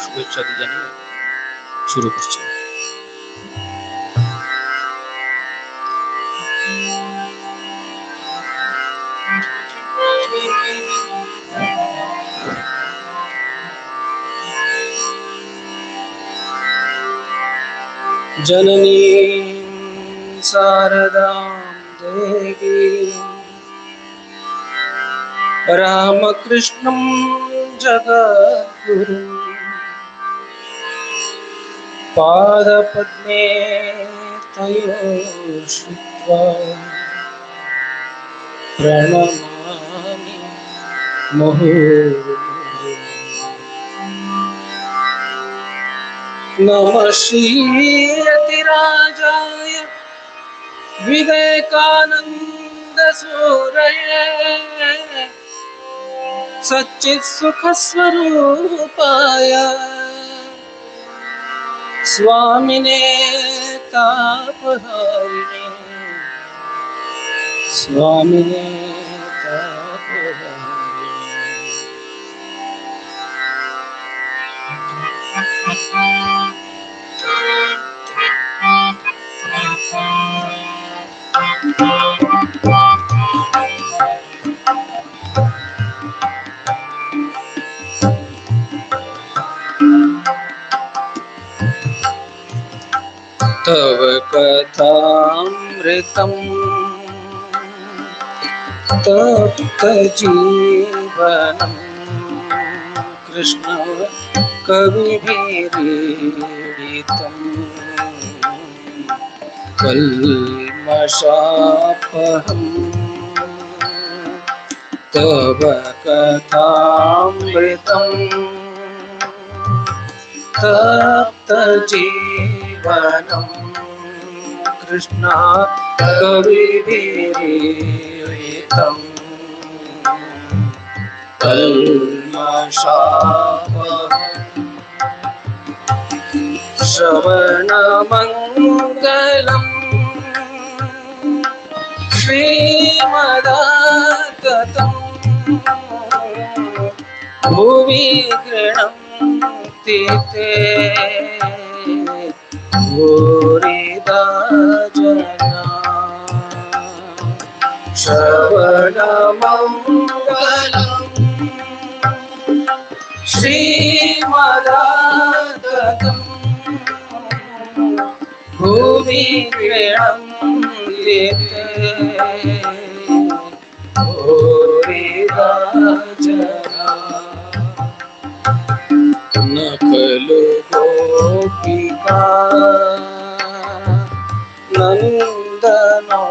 শুভেচ্ছা জানিয়ে শুরু করছি। जननी शारदां देवी रामकृष्णं जगद्गुरुं पादपद्मे तयोः श्रुत्वा प्रणमामि मुहुर्मुहुः। नमः श्रीयतिराजाय विवेकानन्दसूरये सच्चित्सुखस्वरूपाय स्वामिने तापहारिणे स्वामिने तापहारिणे। तव कथामृतं तप्तजीवनं कृष्ण कविभिरीडितं कल्मषापहं तव कथामृतं तप्तजीवनं कृष्ण कविभिरीडितं कल्मषापहम्। श्रवणमङ्गलं श्रीमदाततं भुवि गृह्णन्ति ते भूरिदा जना। श्रवणमङ्गलं श्रीमदाततं भुवि गृह्णन्ति ते भूरिदा जना। न खलु गोपिका नन्दनो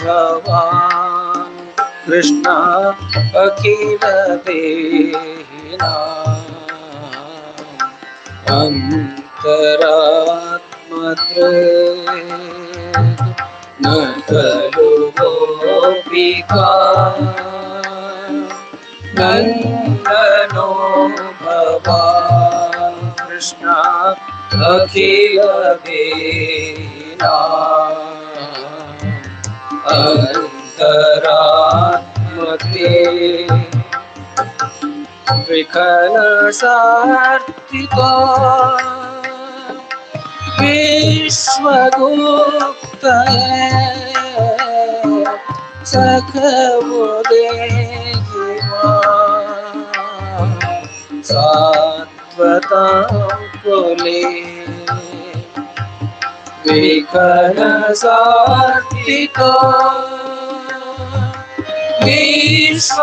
भवान् कृष्ण अखिल देहिनाम् अन्तरात्मदृक्। न खलु गोपिका नन्दनो भवान् कृष्ण अखिल देहिनाम् अन्तरात्मते विकलसार्थिका विश्वगुप्तये सखमुदेहिमा सात्वतां कुले विकलसार्थिका विश्वगुप्तये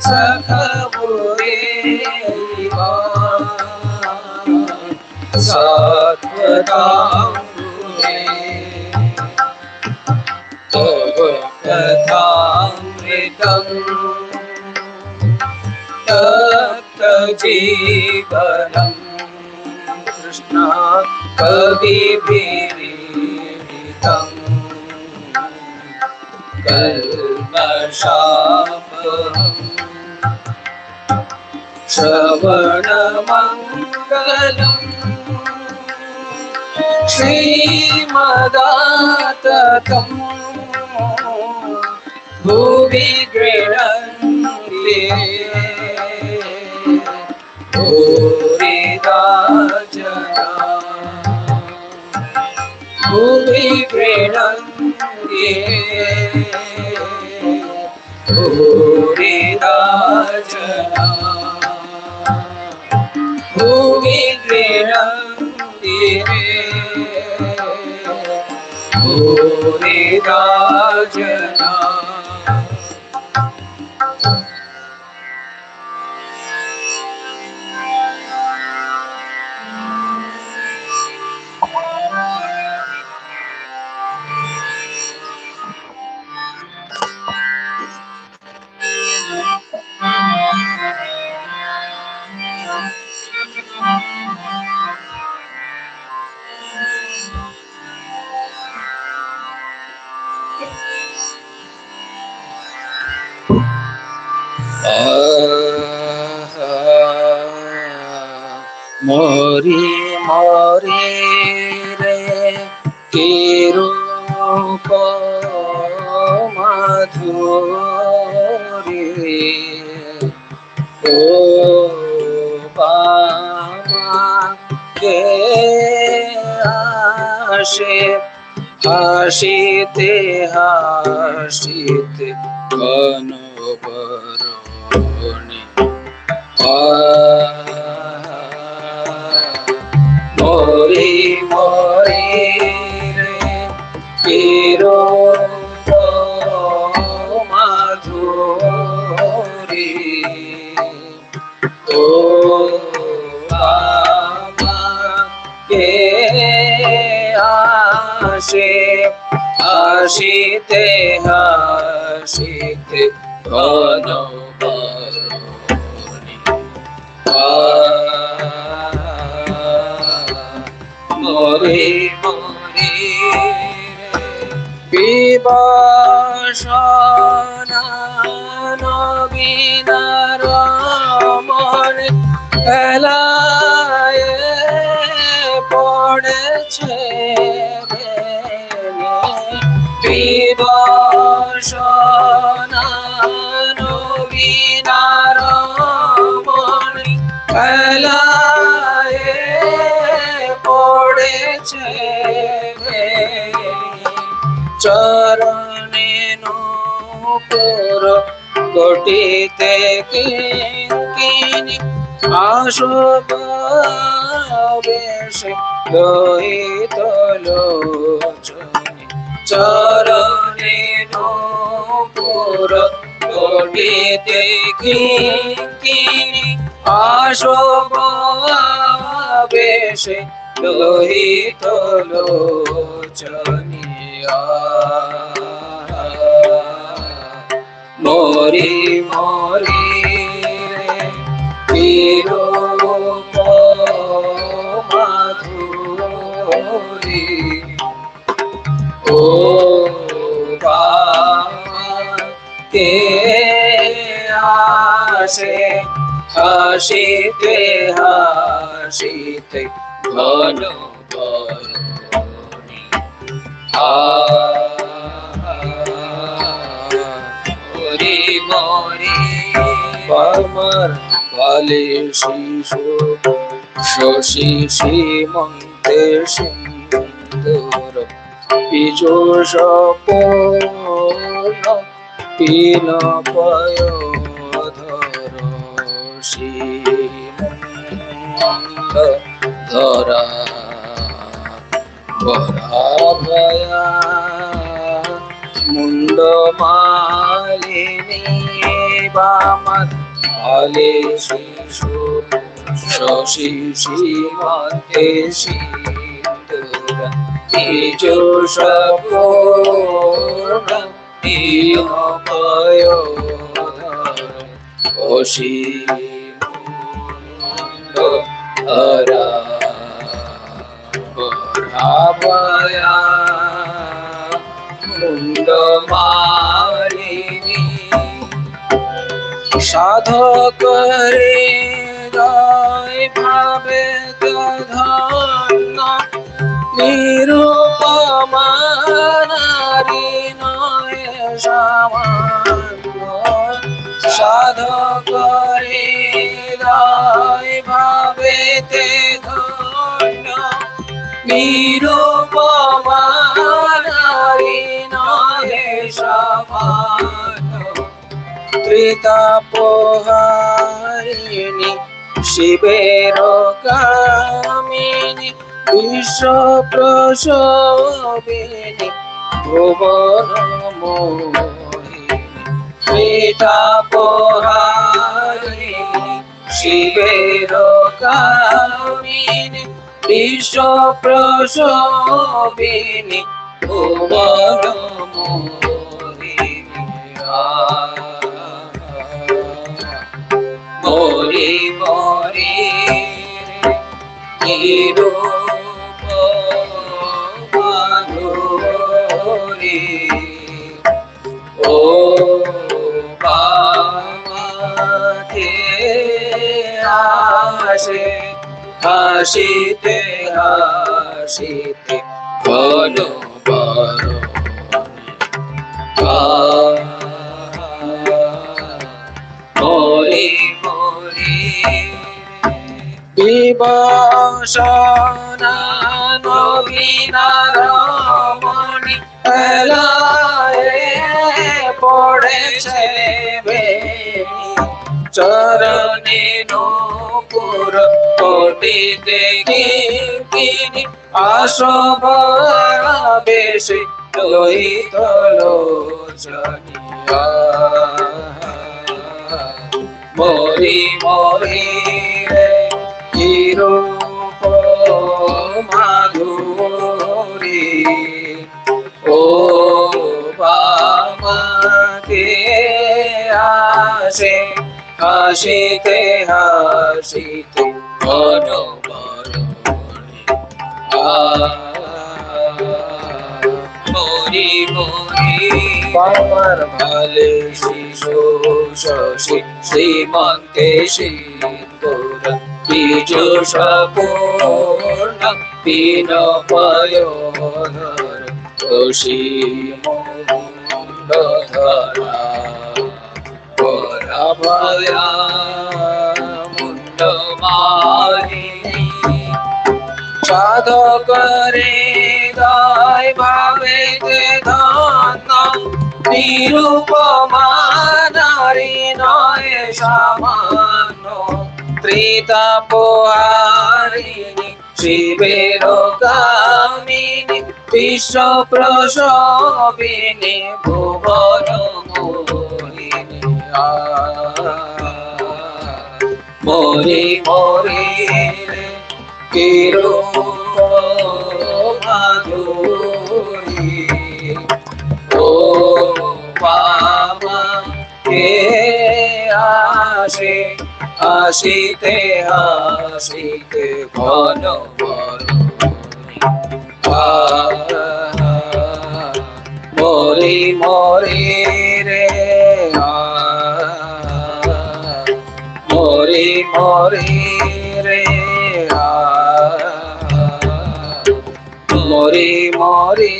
सखमुदेहिमा सात्वतां कुले। तव कथामृतं तप्तजीवनं कृष्ण कविभिरीडितं कल्मषापहम्। श्रवणमङ्गलं श्रीमदाततं भुवि गृह्णन्ति ভূমি প্রেরণে ভূরি রাজনা ভূমি প্রেরণে ভূরি রাজনা মরি মরি রে কি রূপ মাধুরী ও বামা কে আসে হাসিতে হাসিতে ঘন বরণে মরি মরি রে কিরো মাধুরী ও আমাকে আসে হাসিতে হাসিতে ঘন বরণে মরি মরি বিবসনা নবীনার মন এলায় পড়েছে বিবসনা নবীনার মন এলায় পড়েছে চরণে নূপুর কোটিতে কিঙ্কিনি আসব বেশে লোহিত লোচনে চরণে নূপুর কোটিতে কিঙ্কিনি আসব বেশে লোহিত লোচনে মরি মরি বিরূপ মাধুরী ও কে আসে হাসিতে হাসিতে ঘন বরণে মরি মরি আমার বালে শিশু শশী সীমন্তে সিন্দুর পিজু সপন পিন পয় ধর সীমন্ত ধরা বরা ভয়া মুন্ড মালিনী বামাত আলে শিশু শশী সীমন্তে সিন্দুর পিজু সপন পিন পয় ধর সীমন্ত ধরা বরা মুন্ড মালিনী সাধক রে জয় ভাবে ধন্য নিরূপমা নারী নয় সামান্য সাধক রে জয় ভাবে ধন্য নিরুপমা নারী নহে সমান ত্রিতাপহারিণী শিবের কামিনী বিশ্ব প্রসবিনী ভুবন মোহিনী ত্রিতাপহারিণী শিবের কামিনী বিশ্ব প্রসবিনী ভুবন মোহিনী মরি মরি নিরূপ মাধুরী ও বামাকে আসে হাসিতে হাসিতে ঘন মরি মরি বিভূষণা নবীনা রমণী এলায়ে পড়েছে বেনি চরণে নূপুর কোটি দেখি কিনি আশোভা বেশে লোহিত লোচনিয়া মরি মরি নিরূপ মাধুরী ও বামাকে আসে হাসিতে হাসিতে ঘন মরি মরি বামার ভালে শিশু শশী শ্রীমন্তে সিন্দুর বিজু সপূর্ণ বিনপয়োধর তোষী মুন্ড ধরা পরাভয়া মুন্ড মালিনী সাধক রে দয় ভাবে ধন্য নিরূপমা নারী নয় সামান্য ত্রিতাপহারিণী শিবের কামিনী বিশ্ব প্রসবিনী ভুবন মোহিনী মরি মরি কিরূপ মাধুরী ও বাবা কে আসে হাসিতে হাসিতে ঘন মরি মরি রে মরি মরি রে মরি মরি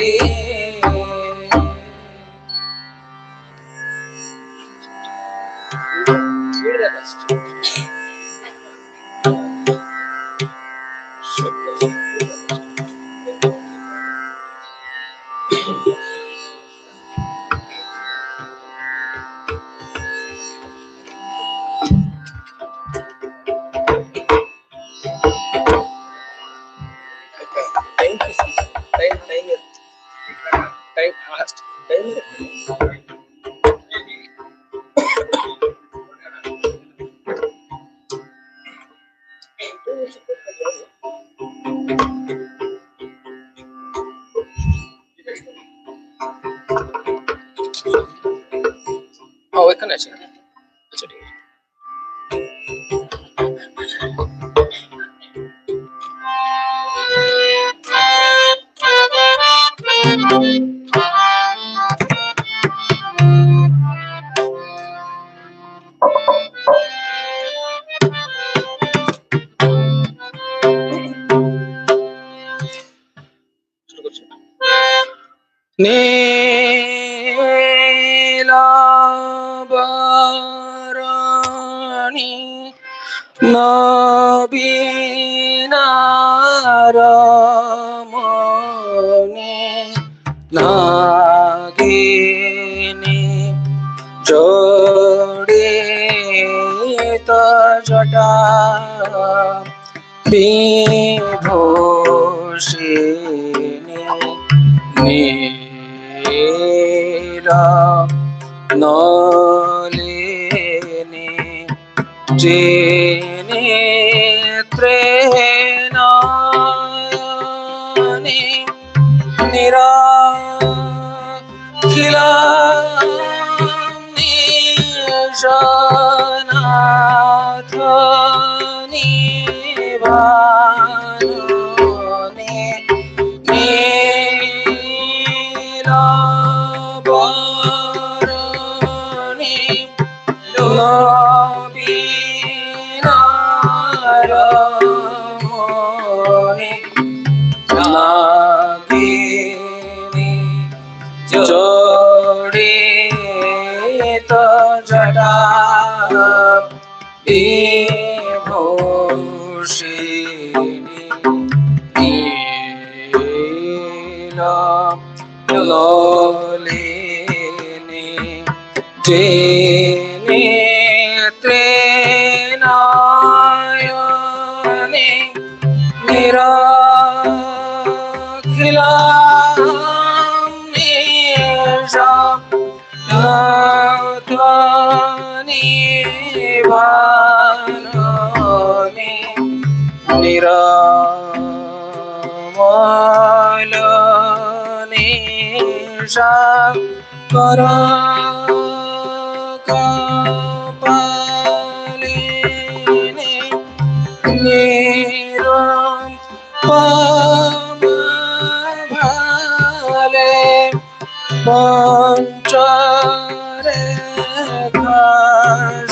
এখানে আছে আচ্ছা ঠিক আছে নীলাবরণী নবীনা রমণী जटा विभूषिणी नीला नलिनी जे नेत्रे नयने निराखिला निशनाथ निभाने नीलाभरणी नवीनारमणि नागिनी जोड़ित जटा विभूषिणी नीला ललिनी जे नेत्रे नयने निराखिला निभाने निरामल निशा कपालिनी निरुपमाभाले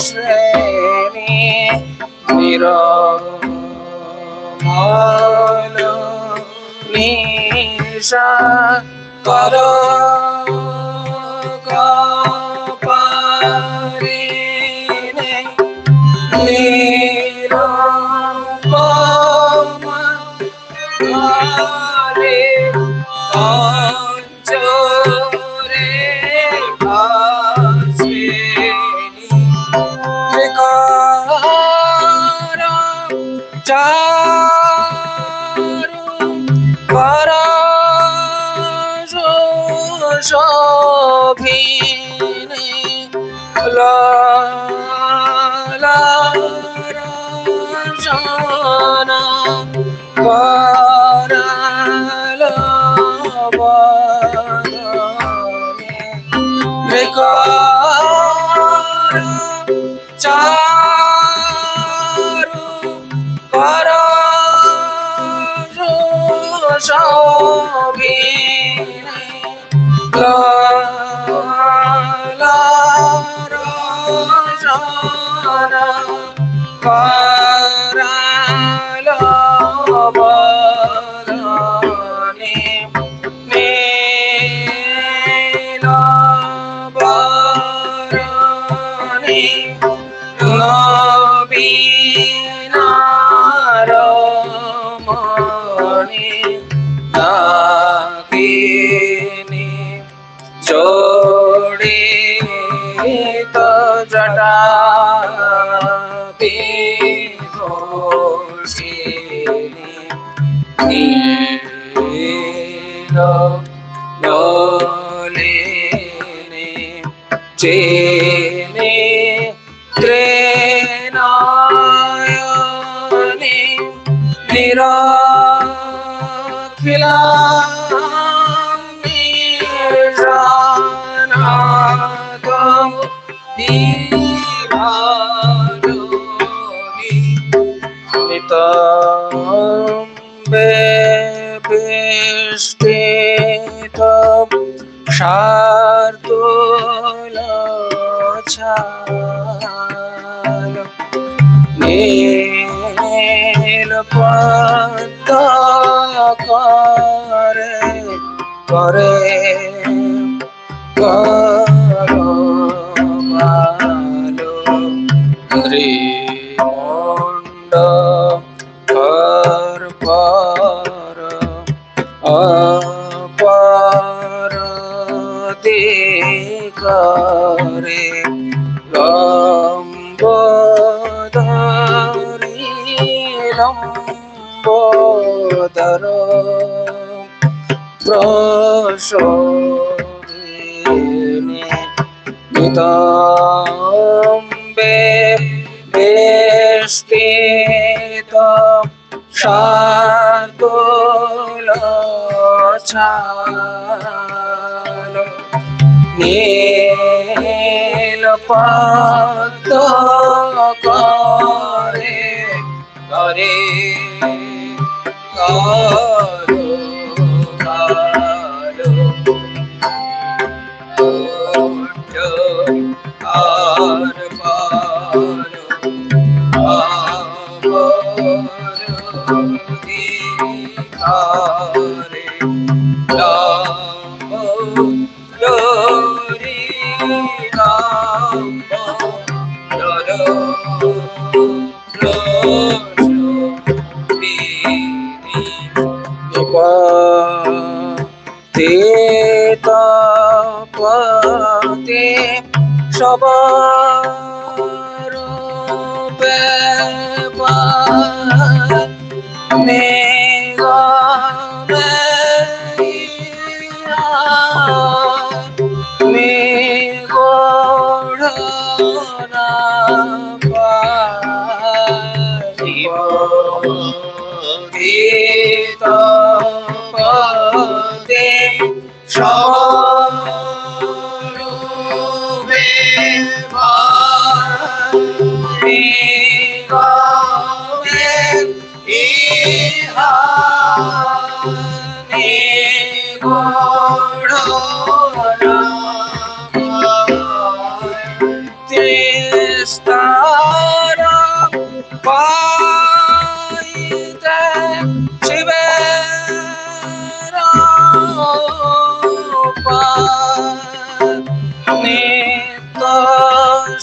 पंचरेखाश्रेणी निरामल निशा कपालिनी निरुपमाभाले शोभिनी लालारजना करालवदने विकार चारु शोभिनी लालारजना करालवदने नीलाभरणी नवीनारमणि नागिनी जोड़ित जटा विभूषिणी नीला ललिनी जे नेत्रे नयने निराखिला निशनाथ निभाने नितम्बे विष्टित शार्दूलछाल नीलपद्म करे करमालो श्रीमुंड पर अपर दिगरे लंब শরীরে নিতম্বে বেষ্টিত শার্দুল ছাল নীল পদ্ম করে করে কালো কালো আর পালো আরে রাম হরি রাম পতে সবার ব্যাপার নিগমে নিগড় গীত পদে সরূপে নিগমে ইহা নিগড় তিস্তার পাইতে শিবের নিত্য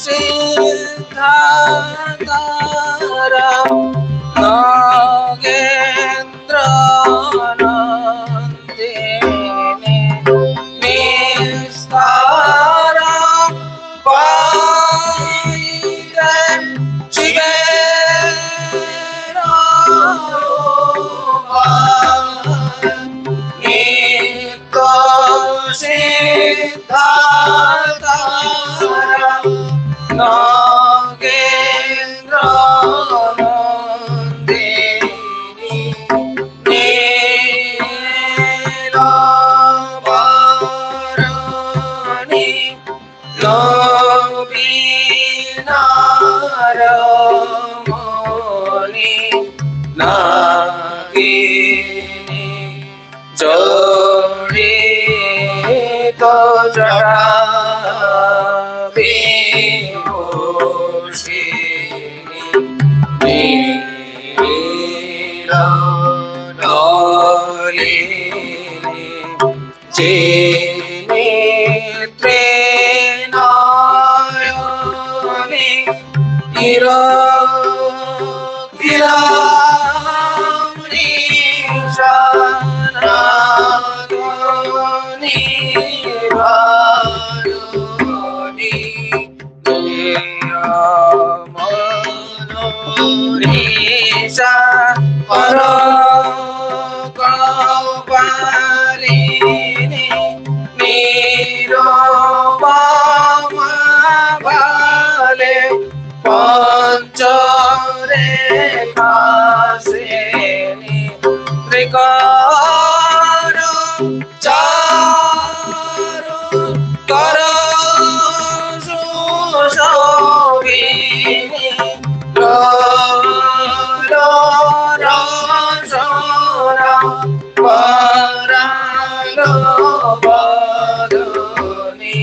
সিদ্ধাতারা নাগেন্দ্র নন্দিনী নিস্তারা পাইতে শিবের নিত্য সিদ্ধাতারা নাগেন্দ্র নন্দিনী নীলাভরণী নবীনারমণি নাগিনী জড়িত জড়া বিভূষিণী নীললিনী নেত্রে নয়নি নিশানাগনি ভারণী মনোরিষা পরকপালিনী নিরুপমা ভালে পঞ্চরেখাসেনী ত্রিকর চারু কর সুশোভিনী রসরা পরালো বদনী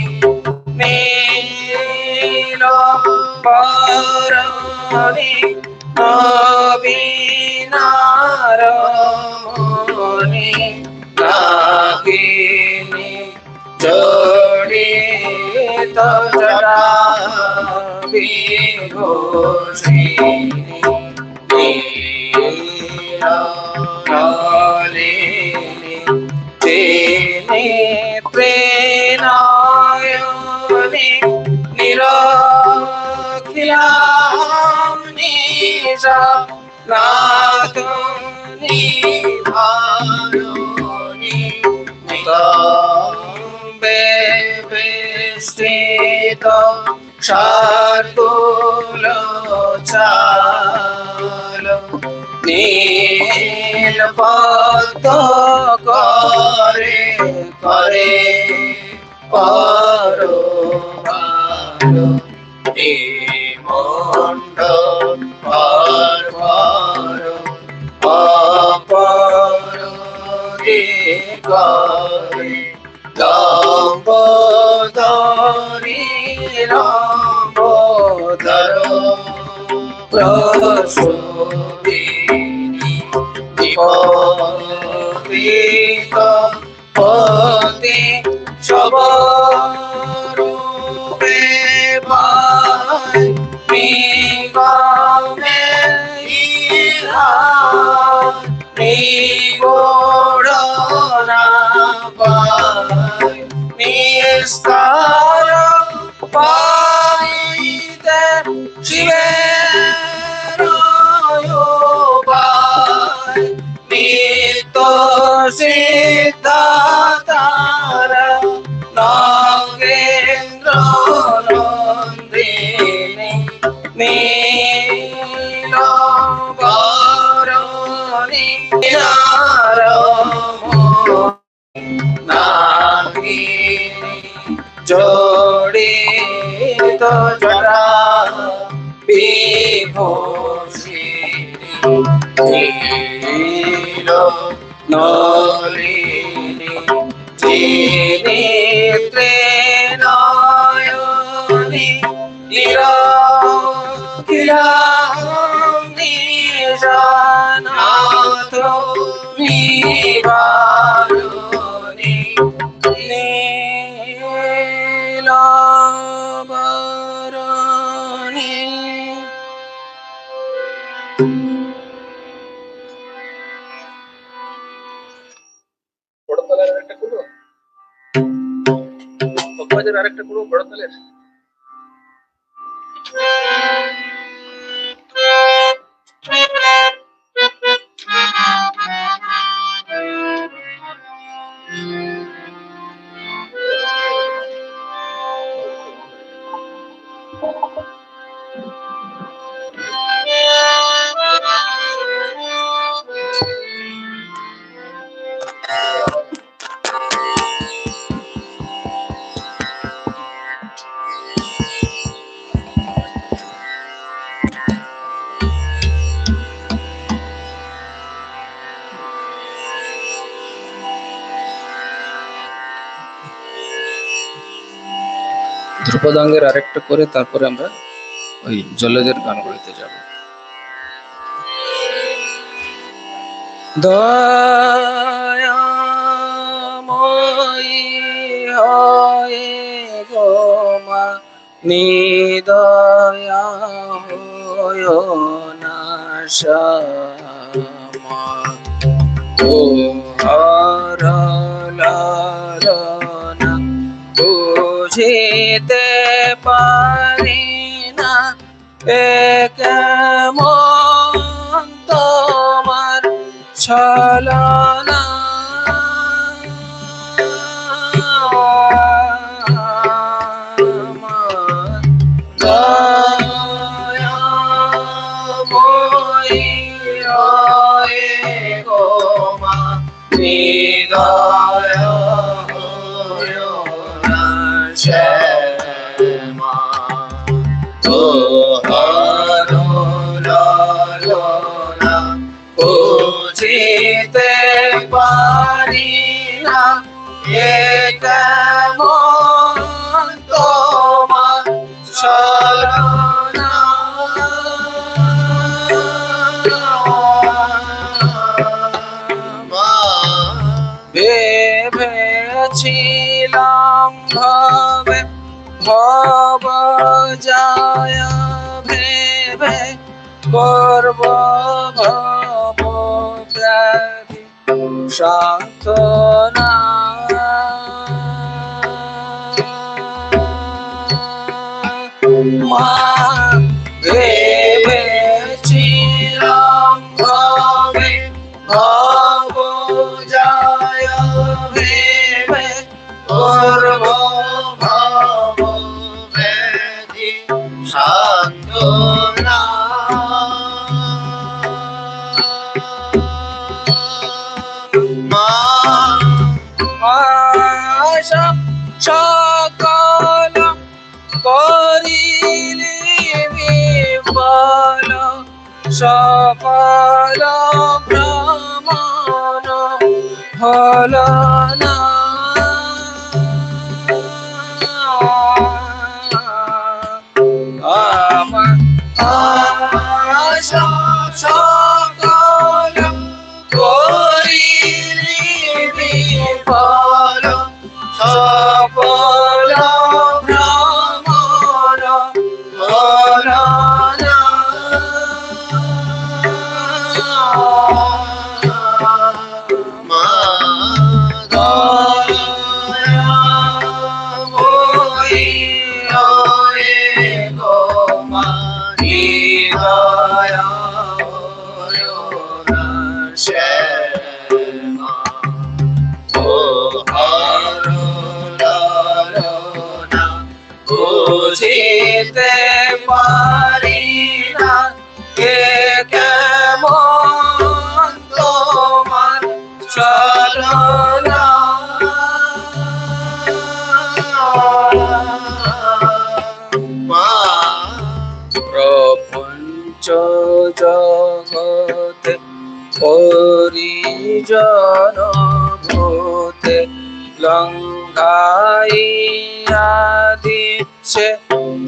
নীলভরণী নবীনারমণি নাগিনী জড়িত জড়া বিভূষিণী নীললিনী নেত্রে নয়নি নিরখিলাম নিশা নাগনি ভারণী তো শার্দুল চাল নীল পদ্ম করে করে পরো ভালো মন্ড পর পর অপর করে লম্বোদরি লম্বোদর প্রসূতিনি বিপরীত পতি সবরূপে পায় নিগমে ইহার নিগূঢ় না পায় নিস্তার পাইতে শিবের উপায় নিত্য সিদ্ধাতার নগেন্দ্র নন্দিনী নীল বরণী নাগিনী জড়িত জটা বিভূষিনী নীল নলিনী চিনিত্রে নয়নী নিশানাথ নিবারণী নীলাবরণী। বড় তলের আরেকটা করবো, আরেকটা করবো বড় তলের। ধ্রুপদাঙ্গের আরেকটা করে তারপরে আমরা ওই জলজের গানগুলিতে যাব। দয়াময়ী হয়ে গো মা নিদয়া হয় না শ্যামা ও হর লালনা বুঝিতে পারি না এ কেমন তোমার ছলনা দয়াময়ী হয়ে গো মা নিদয়া হয় না শ্যামা ও হর লালনা বুঝিতে পারি না এ কেমন তোমার ছলনা ভেবেছিলাম ভবে ভব যায় ভেবে করব ভব ব্যাধি সাধনা মা ভেবেছিলাম ভবে ভব যায় ভেবে করব ভব সফল ভ্রমণ হল না। আমার আশা সকল করিলি বিফল, সফল ভ্রমণ হল না। মা দয়াময়ী হয়ে গো মা, হৃদয় শ্যামা। ও হরলালনা বুঝিতে পারি না, কে কেমন তোমার চলনা। মা প্রপঞ্চ জগতে পরিজন ভূতে লঙ্ঘাইয়া দিচ্ছে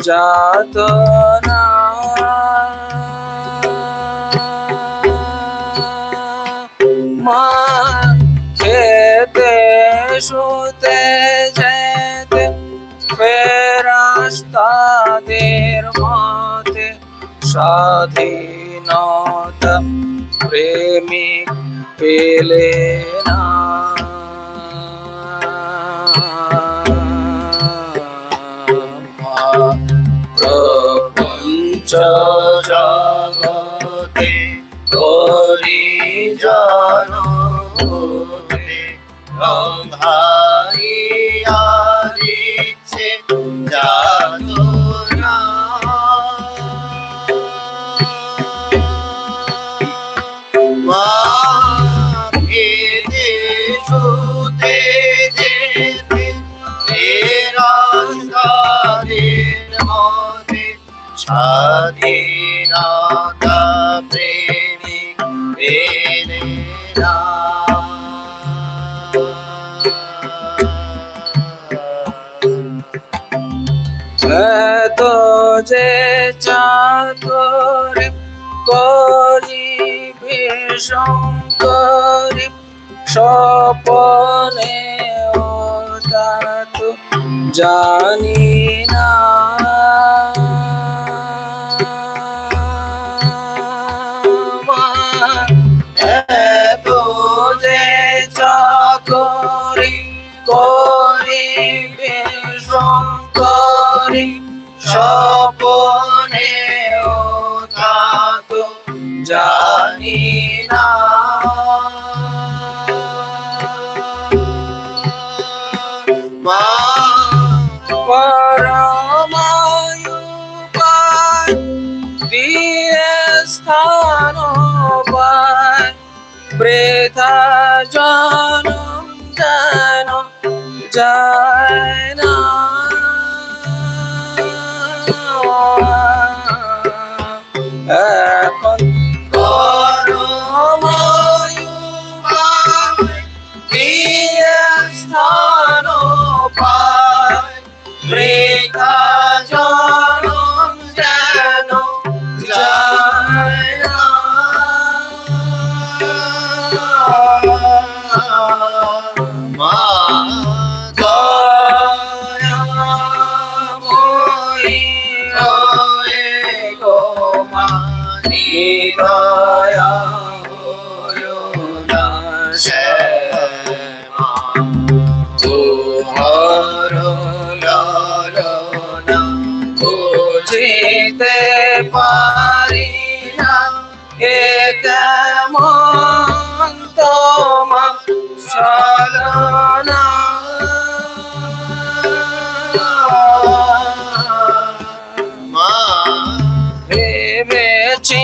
যাতনা। মা খেতে শুতে যেতে ফেরেশতাদের মতে স্বাধীনতা প্রেমিক পেলে না। মা প্রপঞ্চ জগতে পরিজন ভূতে লঙ্ঘাইয়া দিচ্ছে যাতনা। মা খেতে শুতে যেতে ফেরেশতাদের মতে স্বাধীনতা প্রেমিক পেলে না। এত যে চাকরি করিবে শঙ্করী স্বপনে তা তো জানি না। এত যে চাকরি করিবে শঙ্করী স্বপনে তা তো জানি না। মা পরমায়ুপায় দিয়ে স্থান পায়, বৃথা জনম যেন যায় না। এখন পরমায়ুপায় দিয়ে স্থান পায়, বৃথা জনম যেন যায় না। মা দয়াময়ী হয়ে গো মা, হৃদয় শ্যামা। ও হরলালনা বুঝিতে পারি না, কে কেমন তোমার চলনা। মা ভেবেছিলাম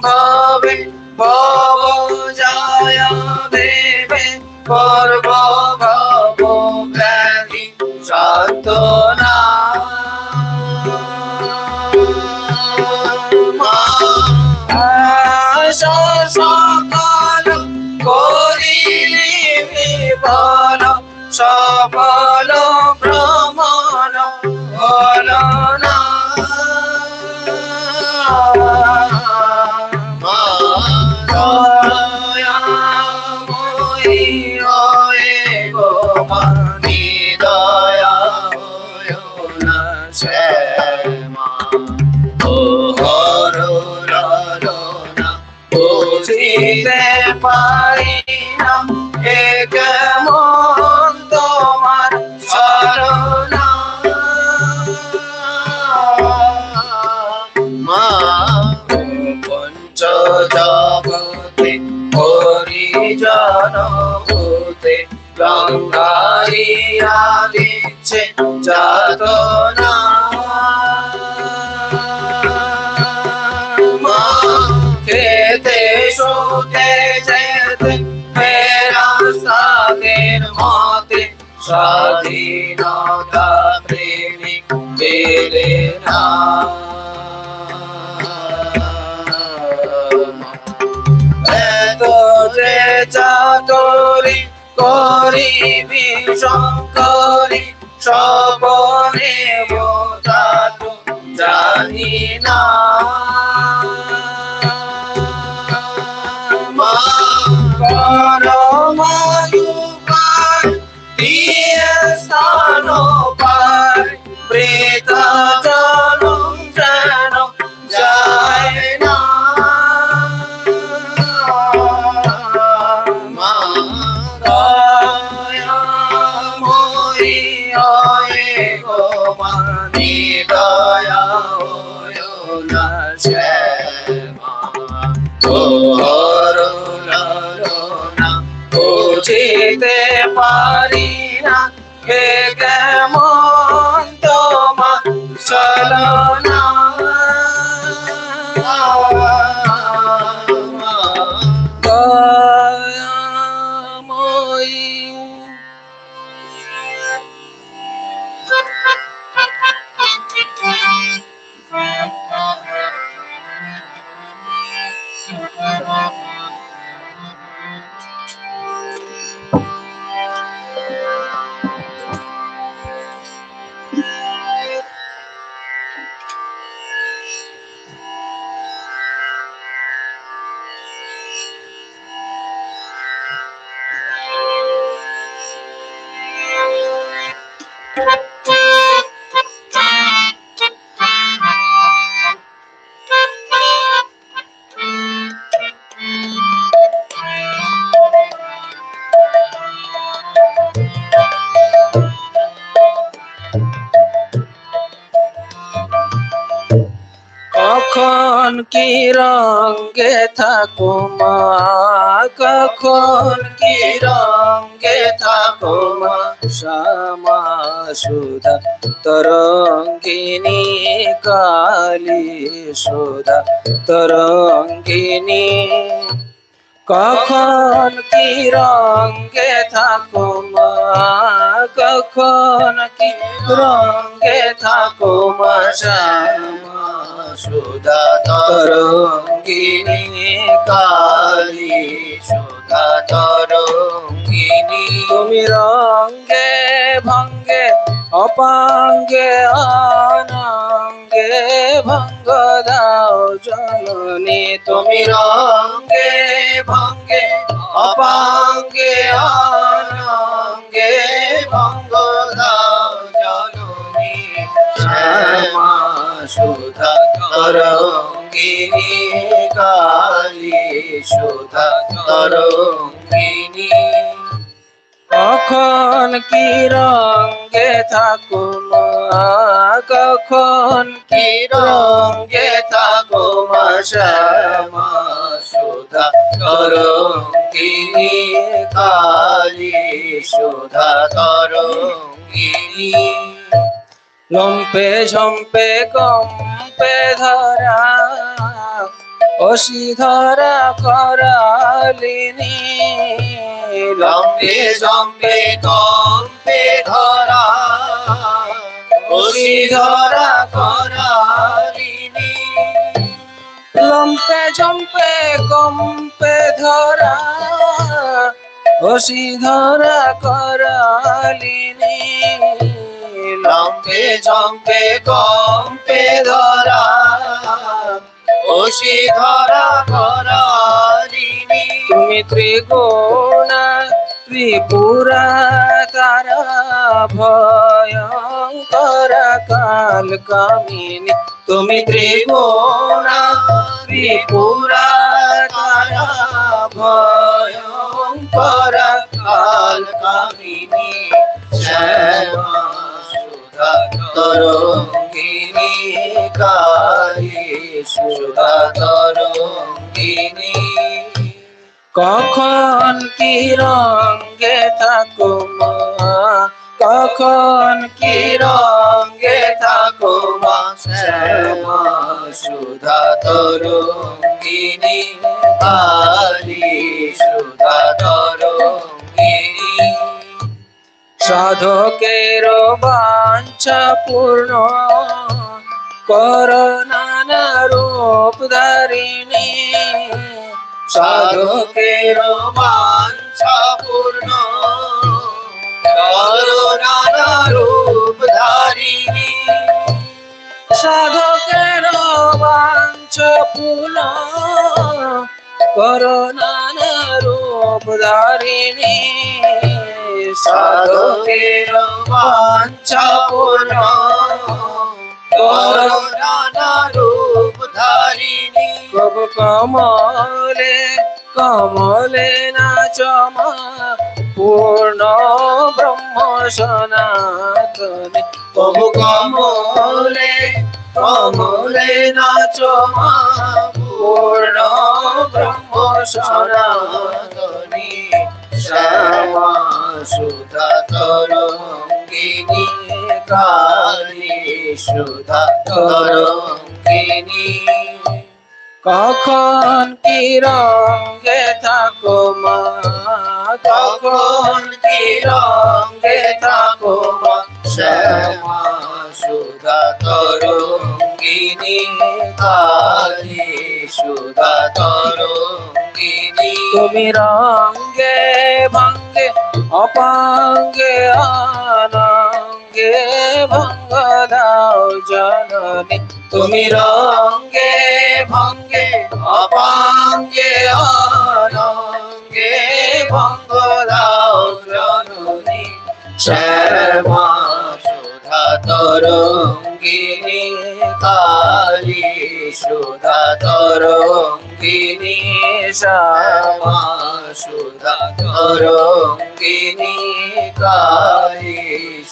ভবে ভব যায় ভেবে করব ভব ব্যাধি সাধনা। মা পারি না, হে কেমন তোমার ছলনা। মা পঞ্চ জগতে হরিজন হতে গঙ্গারিয়া দিচ্ছে যাতনা। মা খেতে শুতে যেতে ফেরাস্তাদের মতে স্বাধীনতা প্রেমিক পেলে না। এত যে চাতুরি করিবি শঙ্করী, স্বপনে বোধা তো জানি না। মা পরমায়ুকার দিয়ে স্থান পার, বৃথা জনম যেন যায় না। মা দয়াময়ী হয়ে গো মা, দয়া হয়ো না শ্যামা। ও করুণা বুঝিতে পারি না, হে কেমন তোমার ছলনা। দয়াময়ী। কখন কি রঙে থাকো মা, কখন কি রঙে থাকো মা, শ্যামা সুধা তরঙ্গিনী কালী সুধা তরঙ্গিনী। কখন কি রঙে থাকো মা, কখন কি রঙে থাকো মা, শ্যামা সুধা তরঙ্গিনী কালী সুধা তরঙ্গিনী। তুমি রঙ্গে ভঙ্গে অপাঙ্গে অনঙ্গে ভঙ্গ দাও জননী, তুমি রঙ্গে ভঙ্গে অপাঙ্গে অনঙ্গে ভঙ্গ দাও জননী। শ্যামা সুধা তরঙ্গিনী কালী সুধা তরঙ্গিনী। কখন কি রঙে থাকো মা, কখন কি রঙে থাকো মা, শ্যামা সুধা তরঙ্গিনী কালী সুধা তরঙ্গিনী। লম্পে ঝম্পে কম্পে ধরা অসিধরা করালিনী, লম্পে ঝম্পে কম্পে ধরা অসিধরা করালিনী। লম্পে ঝম্পে কম্পে ধরা অসিধরা করালিনী, লম্পে ঝম্পে কম্পে ধরা অসিধরা করালিনী। তুমি ত্রিগুণা ত্রিপুরা তারা ভয়ঙ্কর কাল কামিনী, তুমি ত্রিগুণা ত্রিপুরা তারা ভয় পরাকাল কামিনী শ্যামা সুধা তরঙ্গিনী কালী সুধা তরঙ্গিনী কখন কি রঙে থাকো মা কখন কি রঙে থাকো মা শ্যামা সুধা তরঙ্গিনী কালী সুধা তরঙ্গিনী সাধকের বাঞ্ছা পূর্ণ করো নানা রূপ ধারিণী সাধকের বাঞ্ছা পূর্ণ করো নানা রূপ ধারিণী সাধকের বাঞ্ছা পূর্ণ করো নানা রূপ ধারিণী সাধকের বাঞ্ছা পূর্ণ করো নানা রূপ ধারিণী কব কমলে কমলে নাচ মা পূর্ণ ব্রহ্ম সনাতনে কব কমলে কমলে নাচ মা পূর্ণ ব্রহ্ম সনাতনে শ্যামা সুধা তরঙ্গিনী কালী সুধা তরঙ্গিনী কখন কি রঙে থাকো মা কখন কি রঙে থাকো মা শ্যামা সুধা তরঙ্গিনী কালী সুধা তরঙ্গিনী তুমি রঙে ভঙ্গে অপাঙ্গে আনঙ্গে ভঙ্গ দাও জননী তুমি রঙে ভঙ্গে অপাঙ্গে আনঙ্গে ভঙ্গ দাও জননী শ্যামা সুধা তরঙ্গিনী কালী সুধা তরঙ্গিনী শ্যামা সুধা তরঙ্গিনী কালী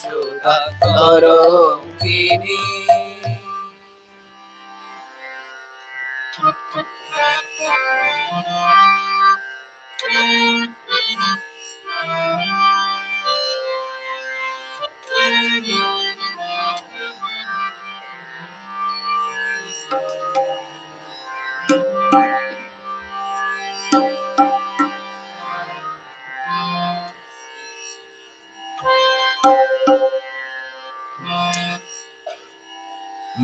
সুধা তরঙ্গিনী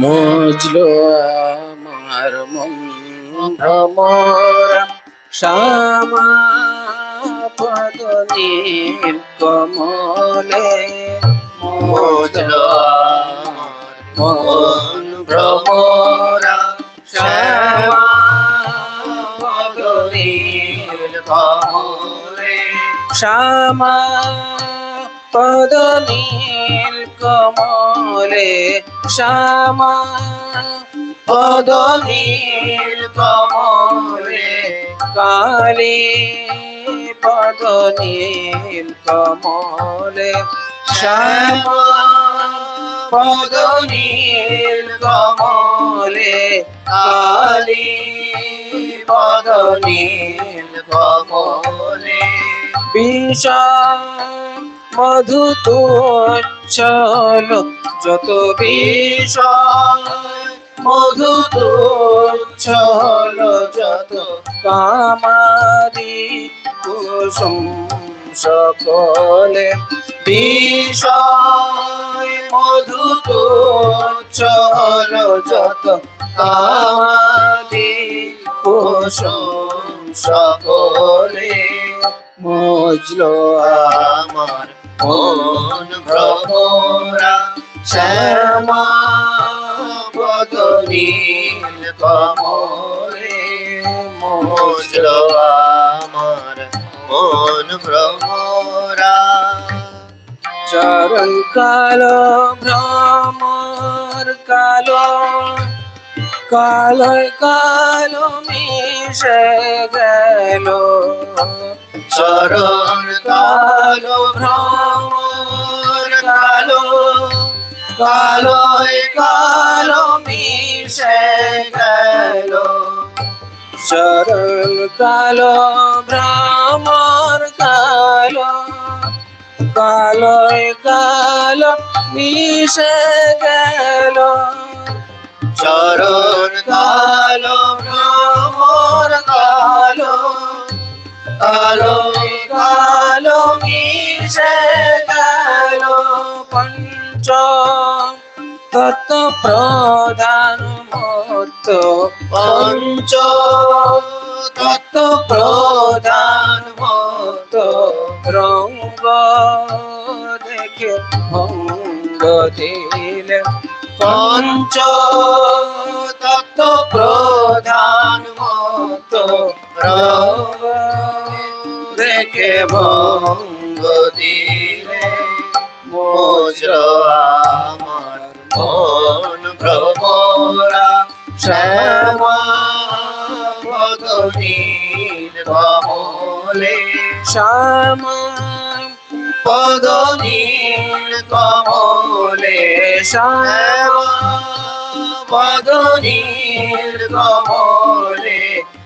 মজলো আমার মন ভ্রমরা শ্যামা পদ নীল কমলে মজলো আমার মন ভ্রমরা শ্যামা পদ নীল কমলে শ্যামা পদ নীল কমলে শ্যামা পদ নীল কমলে কালী পদ নীল কমলে শ্যামা পদ নীল কমলে কালী পদ নীল কমলে বিষম মধু তুচ্ছল যত বিষম মধু তুচ্ছল যত কামারি কুসুম সকলে বিষয় মধু তুচ্ছল যত কামারি কুসুম সকলে মজলো আমার মন ভ্রমরা শ্যামা পদ নীল কমলে মজলো আমার মন ভ্রমরা চরণ কালো ভ্রমর কালো কালো কালো মিশে গেল চরণ কালো ভ্রমর কালো কালোয় কালো মিশে গেল চরণ কালো ভ্রমর কালো কালোয় কালো মিশে গেল চরণ কালো ভ্রমর কালো কালোয় কালো মিশে গেল পঞ্চ তত্ত্ব প্রধান মত পঞ্চ তত্ত্ব প্রধান মত রঙ্গ দেখে ভঙ্গ দিলে পঞ্চ তত্ত্ব প্রধান মত রঙ্গ দেখে ভঙ্গ দিলে মোজর আমার মন ভ্রমরা শ্যামা পদনীল কমলে শ্যামা পদনীল কমলে শ্যামা পদনীল কমলে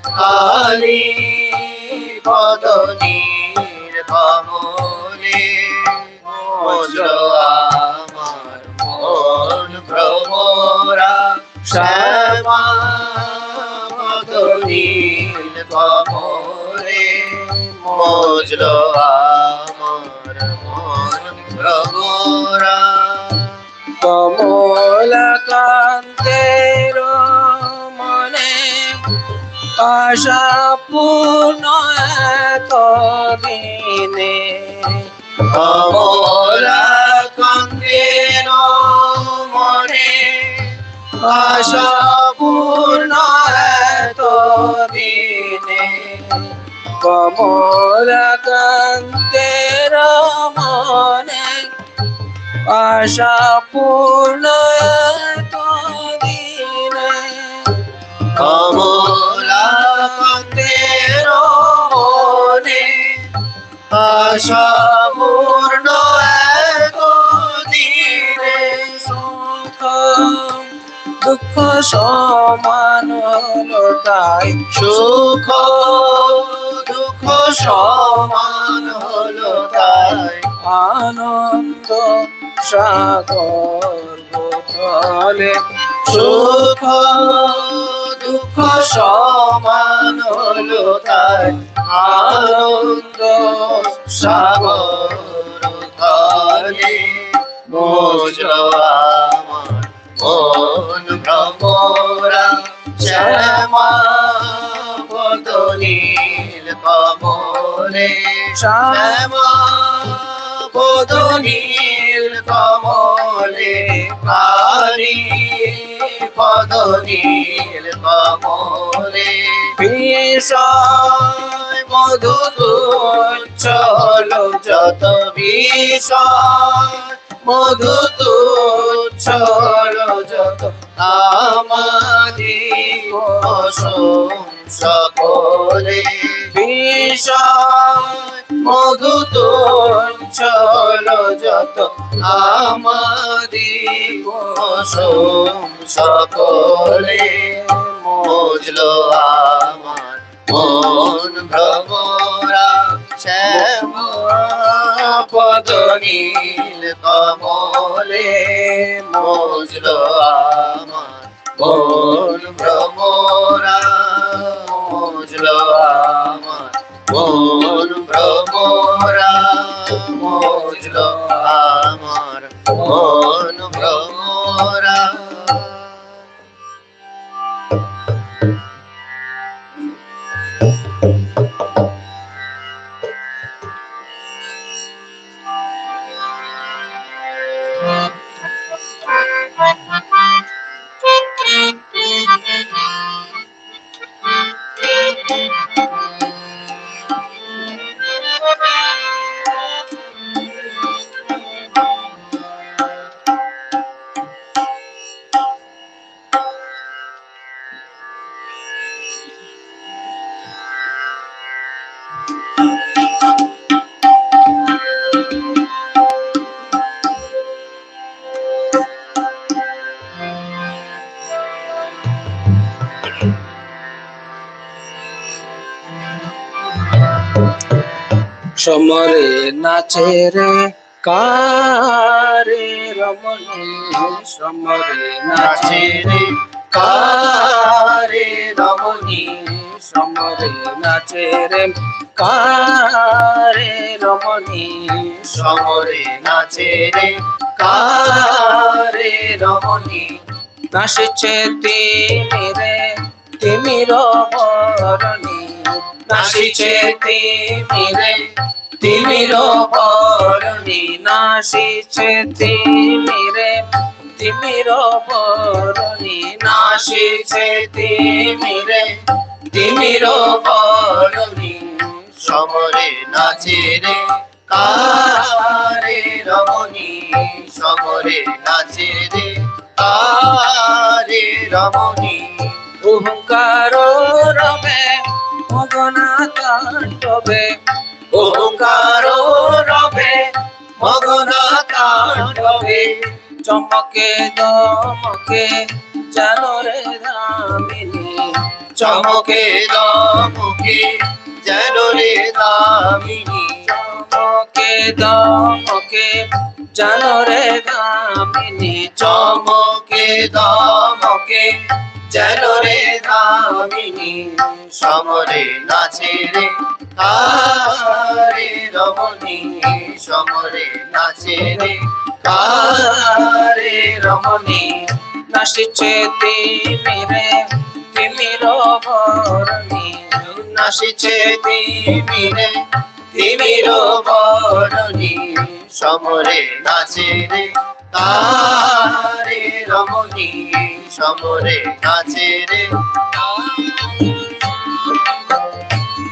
কালী পদনীল কমলে মোজর আমার মন ভ্রমরা শ্যামা পদনীল কমলে মোজর আমার মন ভ্রমরা কমলাকান্তের মনে আশা পূর্ণ এতদিনে কমলাকান্তের মনে আশা পূর্ণ এতদিনে কমলাকান্তের মনে আশা পূর্ণ এতদিনে কমলাকান্তের মনে আশা পূর্ণ এতদিনে সুখ দুঃখ সমান হলো তাই সুখ দুঃখ সমান হলো তাই আনন্দ সাগর বোতলে সুখ দুঃখ সমান হলো তাই আনন্দ সাগর বোতলে মোজর আমার মন ভ্রমরা শ্যামা পদনীল কমলে শ্যামা পদনীল কমলে কালী পদনীল কমলে বিষয় মধু তুচ্ছল যত বিষয় মধু তুচ্ছল যত আমাদি সকলে বিষয় মধু তুচ্ছল যত আমাদি সকলে মোজল আমার মন ভ্রমরা শ্যামা পদনীল কমলে মোজল আমার মন ভ্রমরা মোজল আমার মন ভ্রমরা মোজল আমার মন ভ্রমরা সমরে নাচে রে কারে রমণী সমরে নাচে নাচে রে কারে রমণী সমরে নাচে রে কারে রমণী সমরে নাচে রে কারে রমণী নাচছে তিমিরে তিমির বরণী নাচছে তিমিরে তিমির বরণী নাচছে তিমিরে তিমির বরণী নাচছে তিমিরে তিমির বরণী সমরে নাচে রে কারে রমণী সমরে নাচে রে কারে রমণী ওঙ্কার রবে মগনা তাণ্ডবে ওঙ্কার রবে মগনা তাণ্ডবে চমকে দমকে জানো রে দামিনী চমকে দমকে যেন রে দামিনী চমকে দমকে জানো রে দামিনী চমকে দমকে যেন রে দামিনী সমরে নাচে রে কারে রমণী সমরে নাচে রে কারে রমণী নাচছে তিমিরে তিমির বরণী নাচছে তিমিরে তিমির বরণী সমরে নাচে রে কারে রমণী সমরে নাচে রে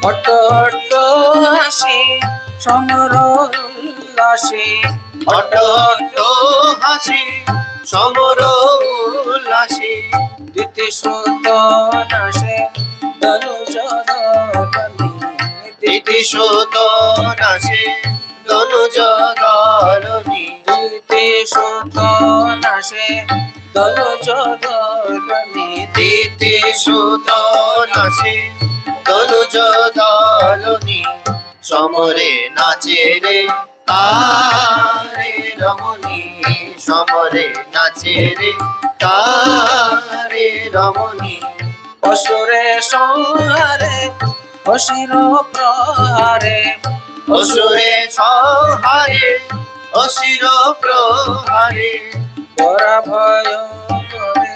অট অট হাসি সমর উল্লাসী অট অট হাসি সমর উল্লাসী দিতি সুত নাশে ধনুজ ধরণী দিতি সুত নাচে ধনুজ ধরণী দিতি সুত নাশে ধনুজ ধরণী দিতি সুত নাচে ধনুজ ধরণী সমরে নাচে রে কারে রমণী সমরে নাচে রে কারে রমণী অসুরে সংহারে অসির প্রহারে অসুরে সংহারে অসির প্রহারে পরাভয় করে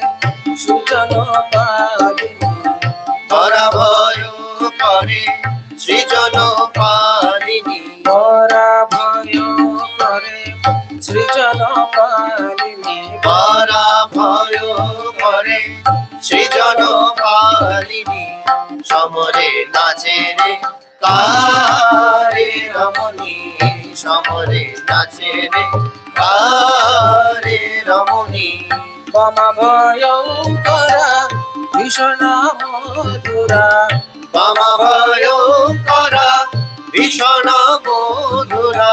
সুজন পালিনী পরাভয় করে সৃজন পালিনী পরাভয় করে সৃজন পালিনী পরাভয় করে সৃজন পালিনী সমরে নাচে রে কারে রমণী সমরে নাচে রে কারে রমণী মমা ভয় করা ভীষণ মধুরা বামা ভয় করা ভীষণ মধুরা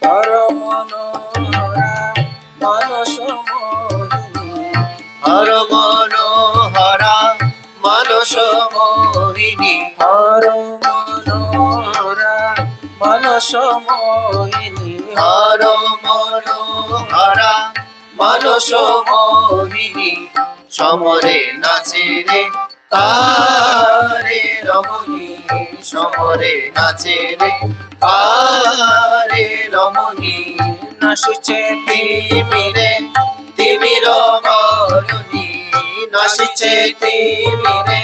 হর মনোহরা মানস মোহিনী হর মনোহরা মানস মোহিনী হর মনোহরা মানস মোহিনী হর মনোহরা মানস মোহিনী সমরে নাচে রে কারে রমণী সমরে নাচে রে কারে রমণী নাচছে তিমিরে তিমির বরণী নাচছে তিমিরে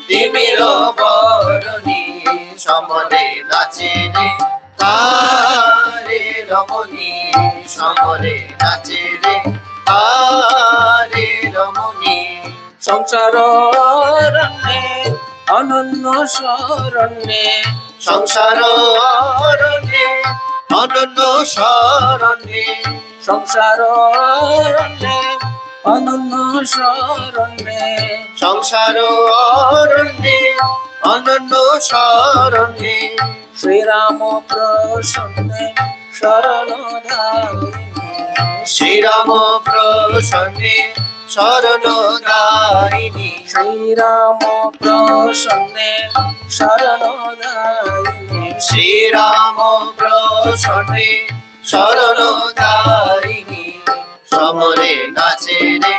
তিমির বরণী সমরে নাচে রে কারে রমণী সমরে নাচে রে কারে রমণী সংসার রণ্যে অনন্য শরণ্যে সংসার অরণ্যে অনন্য শরণ্যে সংসার রণ্যে অনন্য শরণ্যে সংসার অরণ্যে অনন্য শরণ্যে শ্রীরাম প্রসন্নে শরণ শ্রীরাম প্রসন্নে শরণ দায়িনী শ্রীরাম প্রসন্নে শরণ দায়িনী শ্রীরাম প্রসন্নে শরণ দায়িনী সমরে নাচে রে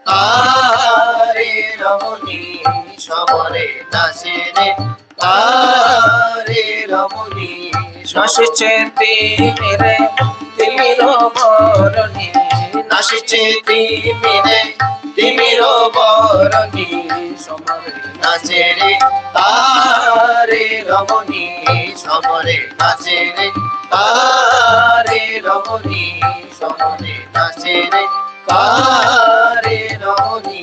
তারে রমণী সমরে নাচে রে তারে রমণী নাচছে তিমিরে তিমির বরণী, নাচছে তিমিরে তিমির বরণী সমরে নাচে রে তারে রমণী সমরে নাচে রে তারে রমণী সমরে নাচে রে তারে রমণী।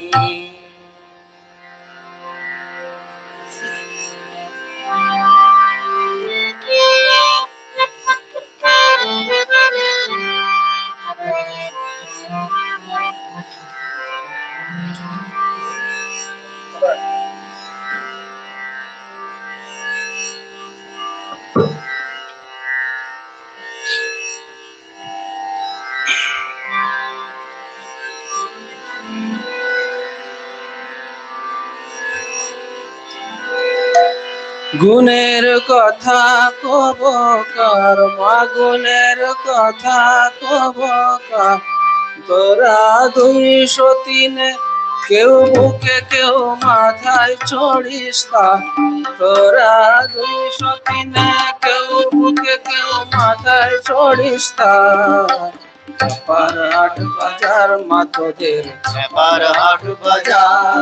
গুণের কথা কব কার মা, গুণের কথা কব কার, তোরা 203 কেউ বুকে কেউ মাথায় চড়িস তা, তোরা 203 কেউ বুকে কেউ মাথায় চড়িস তা। ব্যাপার হাট বাজার মাতোদের ব্যাপার হাট বাজার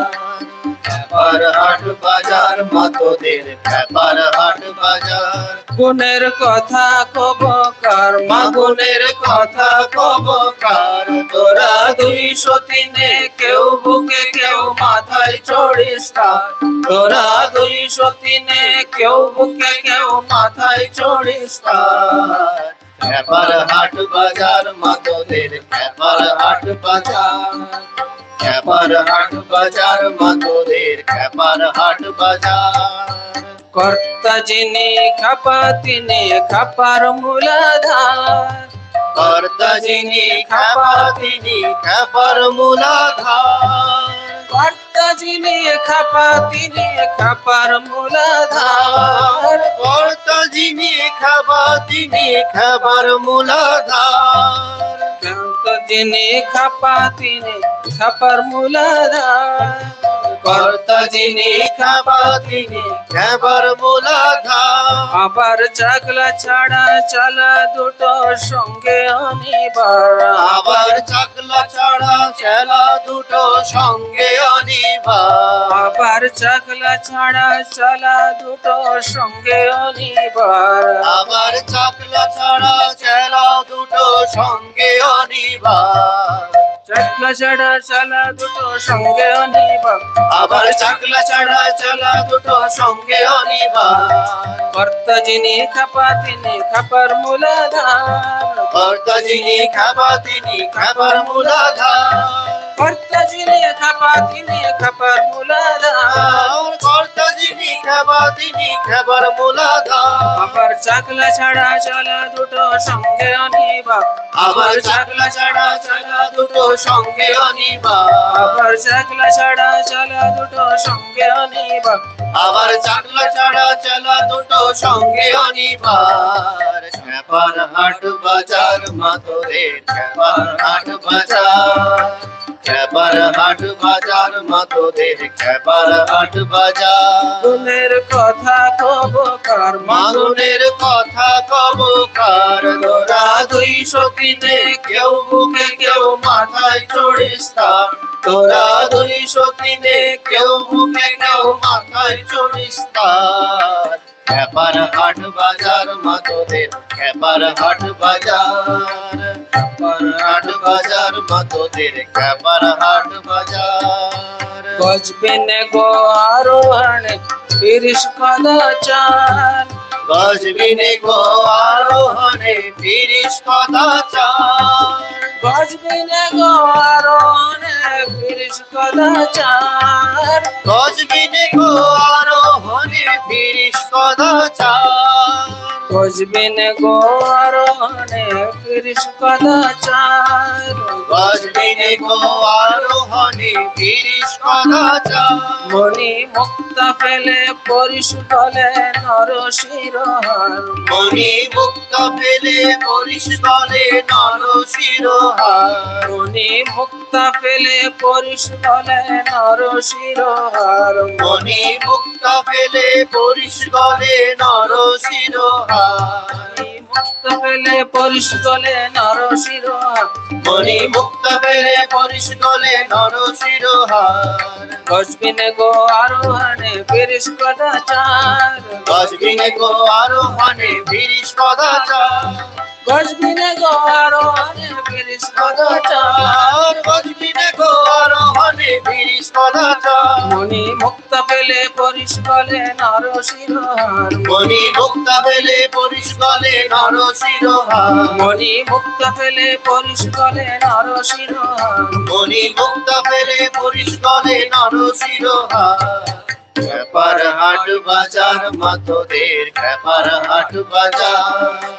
ব্যাপার হাট বাজার মাতোদের ব্যাপার হাট বাজার। গুণের কথা কব কার মা, মাগুনের কথা কব কার, তোরা 203 কেউ বুকে কেউ মাথায় চড়িস তার, তোরা 203 কেউ বুকে কেউ মাথায় চড়িস তার। ব্যাপার হাট বাজার মাতোদের ব্যাপার হাট বাজার ব্যাপার হাট বাজার মাতোদের ব্যাপার হাট বাজার। কর্তা যিনি খাপা তিনি খাপার মূলাধার, কর্তা যিনি খাপা তিনি খাপার মূলাধার। কর্তা যিনি খাপা তিনি খাপার মূলাধার, কর্তা যিনি খাপা তিনি খাবার মূলাধার। কর্তা যিনি খাপা তিনি খাপার মূলাধার, কর্তা যিনি খাপা তিনি খাবার মূলাধার। আবার চাকলা ছাড়া চালা দুটো সঙ্গে অনিবার, আবার চাকলা ছাড়া চেলা দুটো সঙ্গে অনিবার। আবার চাকলা ছাড়া চালা দুটো সঙ্গে অনিবার, আবার চাকলা ছাড়া চেলা দুটো সঙ্গে অনিবার। চাকলা ছাড়া চালা দুটো সঙ্গে অনিবার, আবার চাকলা ছাড়া চেলা দুটো সঙ্গে অনিবার। কর্তা যিনি খাপা তিনি খাপার মূলাধার, কর্তা যিনি খাপা তিনি খাবার মূলাধার। কর্তা যিনি খাপা তিনি খাপার মূলাধার, কর্তা যিনি খাপা তিনি খাবার মূলাধার। আবার চাকলা ছাড়া চালা দুটো সঙ্গে অনিবার, আবার চাকলা ছাড়া চেলা দুটো সঙ্গে অনিবার। আবার চাকলা ছাড়া চালা দুটো সঙ্গে অনিবার, আবার চাকলা ছাড়া চেলা দুটো সঙ্গে অনিবার। ব্যাপার হাট বাজার মাতোদের ব্যাপার হাট বাজার ব্যাপার হাট বাজার মাতোদের ব্যাপার হাট বাজার। গুণের কথা কব কার মা, মাগুনের কথা কব কার, তোরা 203 কেউ বুকে কেউ মাথায় চড়িস তার। তোরা 203 কেউ বুকে কেউ মাথায় চড়িস তার। ব্যাপার হাট বাজার মাতোদের ব্যাপার হাট বাজার ব্যাপার হাট বাজার মাতোদের ব্যাপার হাট বাজার। গজবিনে গো আরোহণে 30 কদাচার, গজবিনে গো আরোহণে 30 কদাচার। গজবিনে গো আরোহণে 30 কদাচার, গজবিনে গো আরোহণে 30 কদাচার। বসবিনে গো আরো অনেক গিরিশ কদাচার বসবিনে গো আরোহণে গিরিশ কদাচার মণি মুক্তা ফেলে পরিশ বলে নর শিরোহার মণি মুক্ত ফেলে পরিশ বলে নর শিরোহার মণি মুক্তা ফেলে পরিশ বলে নর শিরোহার মণি মুক্ত ফেলে পরিশ বলে নর শিরোহার মুক্তা ফেলে পরিশ বলে নর শিরোহার মণি মুক্ত ফেলে পরিশ বলে নর শিরোহার বসবিনে গো আরোহণে গিরিশ কদাচার বসবিনে গো আরোহণে গিরিশ কদাচার বসবিনে গো আরোহণে গিরিশ কদাচার বসবিনে গো আরোহণে গিরিশ কদাচার মণি মুক্তা ফেলে পরিশ বলে নর শিরোহার মণি মুক্ত ফেলে পরিশ বলে নর শিরোহার মণি মুক্তা ফেলে পরিশ বলে নর শিরোহার মণি মুক্ত ফেলে পরিশ বলে নর শিরোহার খেপার হাট বাজার মাতোদের খেপার হাট বাজার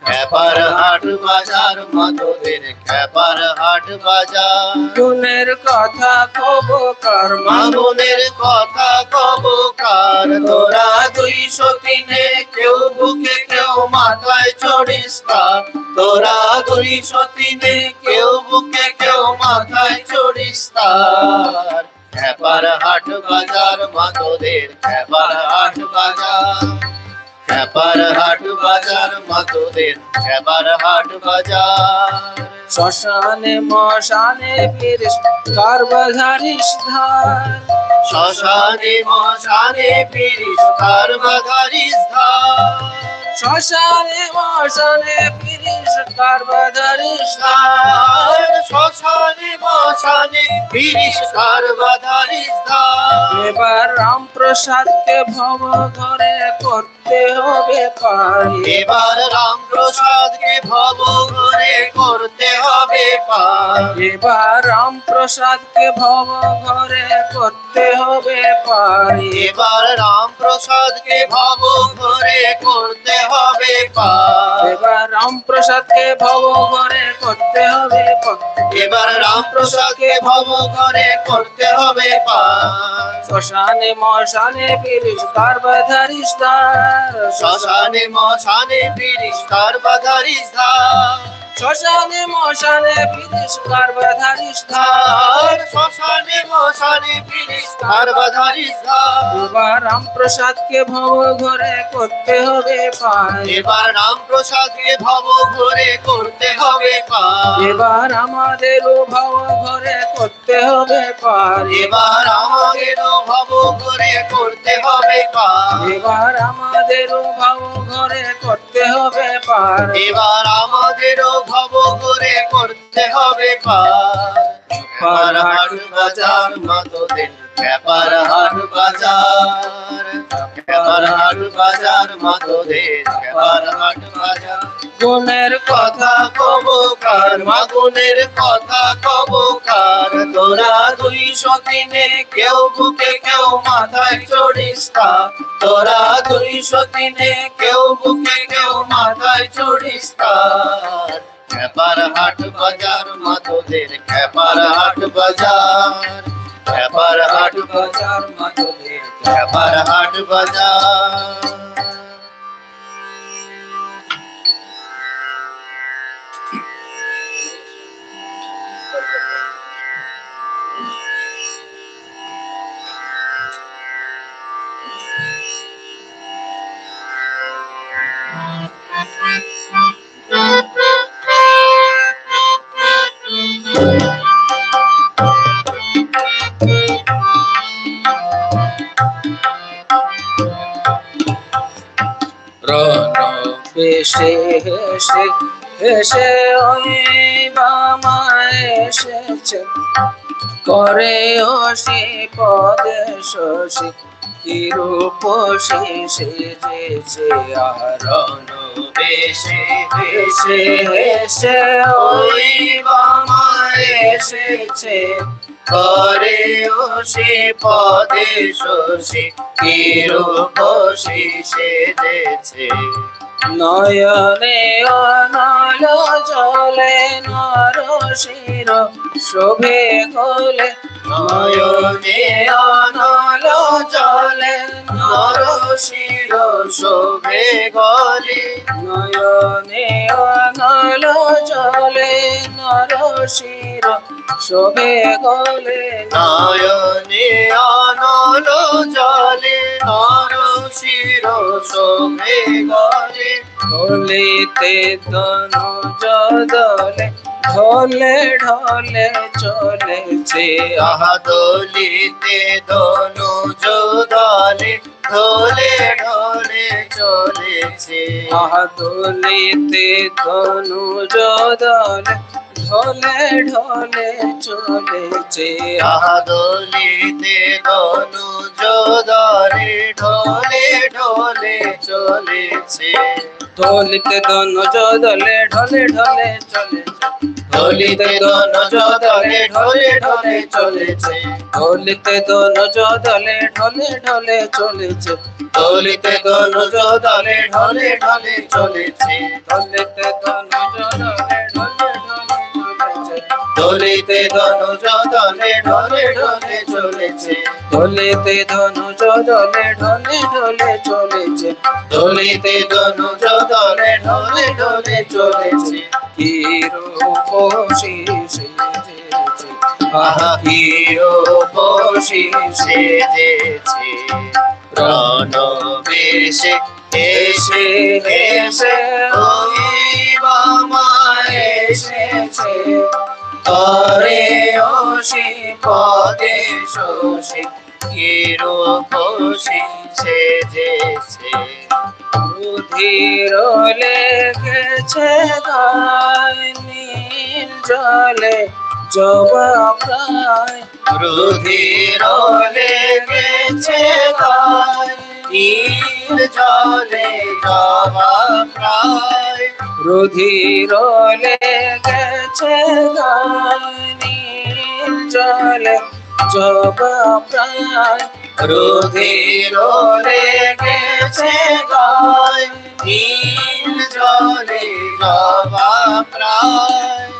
খেপার হাট বাজার মাতোদের খেপার হাট বাজার গুণের কথা কব কার মাগুনের কথা কব কার তোরা 203 কেউ বুকে কেউ মাথায় চড়িস কার তোরা 203 কেউ বুকে কেউ মাথায় চড়িস কার খেপার হাট বাজার মাতোদের খেপার হাট বাজার খেপার হাট বাজার মাতোদের খেপার হাট বাজার শ্মশানে মশানে ফিরিস কার বাধারিস ধার শ্মশানে মশানে ফিরিস কার বাধারিস ধার শ্মশানে মশানে ফিরিস কার বাধারিস ধার শ্মশানে মশানে ফিরিস কার বাধারিস ধার এবার রামপ্রসাদকে ভব ঘরে করতে হবে পারি এবার রামপ্রসাদকে ভব ঘরে করতে হবে পার এবার রামপ্রসাদকে ভব ঘরে করতে হবে পারি এবার রামপ্রসাদকে ভব ঘরে করতে হবে পার এবার রামপ্রসাদকে ভব ঘরে করতে হবে পারি এবার রামপ্রসাদকে ভব ঘরে করতে হবে পার শ্মশানে মশানে ফিরিস কার বাধারিস ধার শ্মশানে মশানে ফিরিস কার বাধারিস ধার শ্মশানে মশানে ফিরিস কার বাধারিস ধার শ্মশানে মশানে ফিরিস কার বাধারিস ধার এবার রামপ্রসাদকে ভব ঘরে করতে হবে পারি এবার রামপ্রসাদকে ভব ঘরে করতে হবে পার এবার আমাদেরও ভব ঘরে করতে হবে পারি এবার আমাদেরও ভব ঘরে করতে হবে পার এবার আমাদেরও ভব ঘরে করতে হবে পারি এবার আমাদেরও ভব ঘরে করতে হবে পার খেপার হাট বাজার মাতোদের খেপার হাট বাজার খেপার হাট বাজার মাতোদের খেপার হাট বাজার গুণের কথা কব কার মাগুনের কথা কব কার তোরা 203 কেউ বুকে কেউ মাথায় চড়িস কার তোরা 203 কেউ বুকে কেউ মাথায় চড়িস কার খেপার হাট বাজার মাতোদের খেপার হাট বাজার খেপার হাট বাজার মাতোদের খেপার হাট বাজার রণ বেশে হেসে হেসে ওই বামায় এসেছে করে অসি পদে শশী কিরূপ সেজেছে আরণ বেশে হেসে হেসে ওই ওই বামায় এসেছে করে ওসি পদে শশী কি রূপ সেজেছে নয়নে অনল জলে নরশির শোভে গলে নয়নে অনল জলে নরশির শোভে গলে নয়নে অনল জলে নরশির শোভে গলে নয়নে অনল জলে নরশির শোভে গলে ঢলিতে তনুজ দলে ঢলে ঢলে চলেছে আহা দলিতে ধনুজ দলে ঢলে ঢলে চলেছে আহা দলিতে তনুজ দলে ঢলে ঢলে চলেছে আহা দলিতে ধনুজ দলে ঢলে ঢলে চলেছে দলিতে তনুজ দলে ঢলে ঢলে চলেছে দলিতে ধনুজ দলে ঢলে ঢলে চলেছে দলিতে তনুজ দলে ঢলে ঢলে চলেছে দলিতে ধনুজ দলে ঢলে ঢলে চলেছে দলিতে তনুজ দলে ঢলে ঢলে চলেছে দলিতে ধনুজ দলে ঢলে ঢলে চলেছে দলিতে ধনুজ দলে ঢলে ঢলে চলেছে দলিতে ধনুজ দলে ঢলে ঢলে চলেছে কি রূপ সেজেছে আহা কি রূপ সেজেছে প্রাণ বেশে এসে এসে ওই বামা এসেছে করে ওসি পদে শশী কি রূপ সেজেছে রুধির লেগেছে গায় নীল জলে জবা প্রায় রুধির লেগেছে গায় নীল জলে জবা প্রায় রুধির লেগেছে গায় নীল জলে জবা প্রায় রুধির লেগেছে গায় নীল জলে জবা প্রায়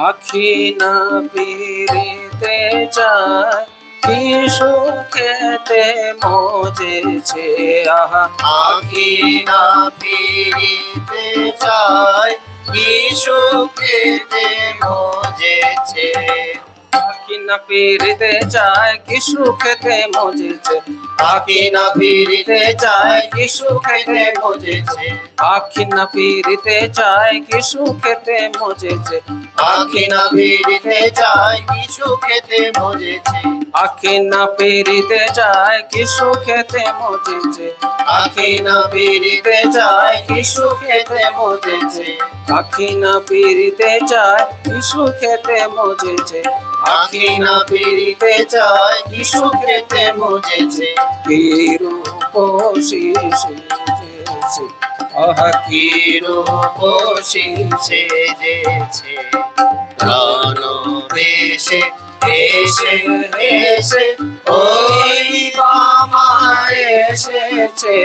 আখি না ফিরিতে চায় কি সুখেতে মজেছে আহা আখি না ফিরিতে চায় কি সুখেতে মজেছে আখি না ফিরিতে চায় কি সুখেতে মজেছে আখি না ফিরিতে চায় কি সুখেতে মজেছে আখি না ফিরিতে চায় কি সুখেতে মজেছে আখি না ফিরিতে চায় কি সুখেতে মজেছে আখি না ফিরিতে চায় কি সুখেতে মজেছে আখি না ফিরিতে চায় কি সুখেতে মজেছে আখি না ফিরিতে চায় কি সুখেতে মজেছে আখি না ফিরিতে চায় কি সুখেতে মজেছে কি রূপ সেজেছে আহা কি কি রূপ সেজেছে প্রাণ বেশে এসে এসে ওই বামা এসেছে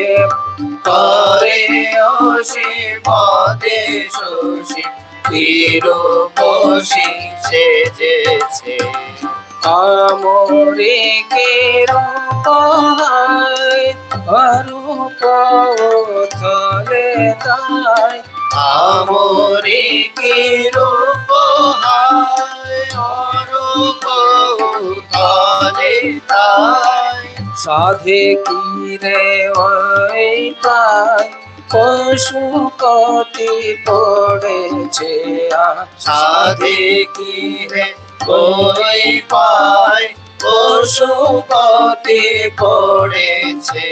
করে ওসি পদে শশী কি রূপ সেজেছে আমরে কে রূপ অরূপ থলে তাই আমরে কি রূপ হায় অরূপ তলে তাই সাধে কি রে ওই পাই পশু কতি পড়েছে সাধে কি রে ওই পায় পশুপতি পড়েছে।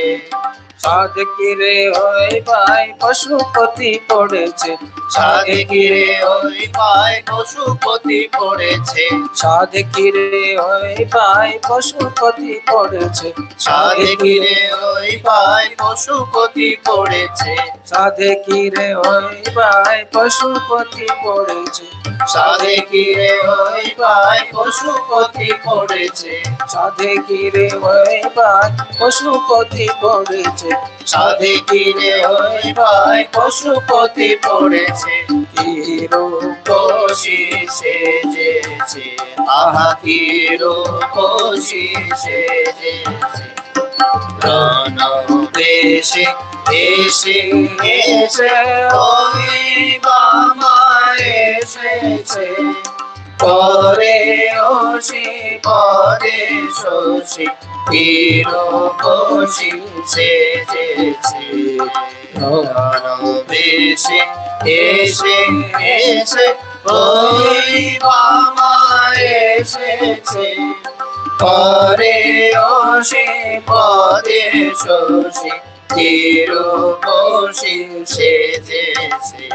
সাধ কিরে ওই ভাই পশুপতি পড়েছে, সাধ কিরে ওই ভাই পশুপতি পড়েছে। সাধ কিরে ওই ভাই পশুপতি পড়েছে, সাধ কিরে ওই ভাই পশুপতি পড়েছে। সাধ কিরে ওই ভাই পশুপতি পড়েছে, সাধ কিরে ওই ভাই পশুপতি পড়েছে। সাধ কিরে ওই ভাই পশুপতি পড়েছে, সাধ কিরে ওই ভাই পশুপতি পড়েছে। কি রূপ কোশি সেজেছে, আহা কি রূপসী সেজেছে। প্রাণ দেশে এসে এসে ওই বাবা এসেছে। পরে ওসি পরে শশী কি রূপসী সেজেছে। বেশে এসে এসে ওই বাবা এসেছে। পরে ওসে পরে শশী কি রূপসী সেজেছে।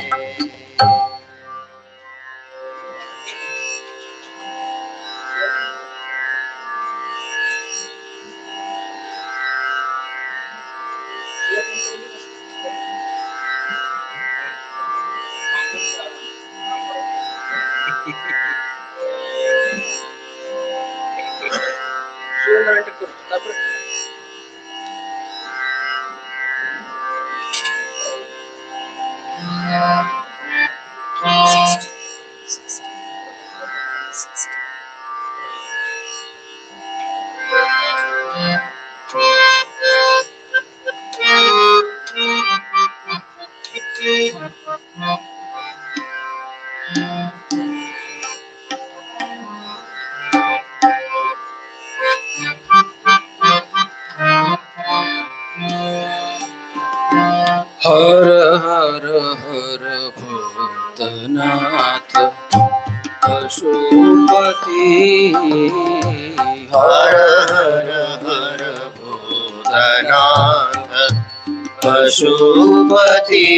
हर हर हर भूतनाथ पशुपति, हर हर हर भूतनाथ पशुपति।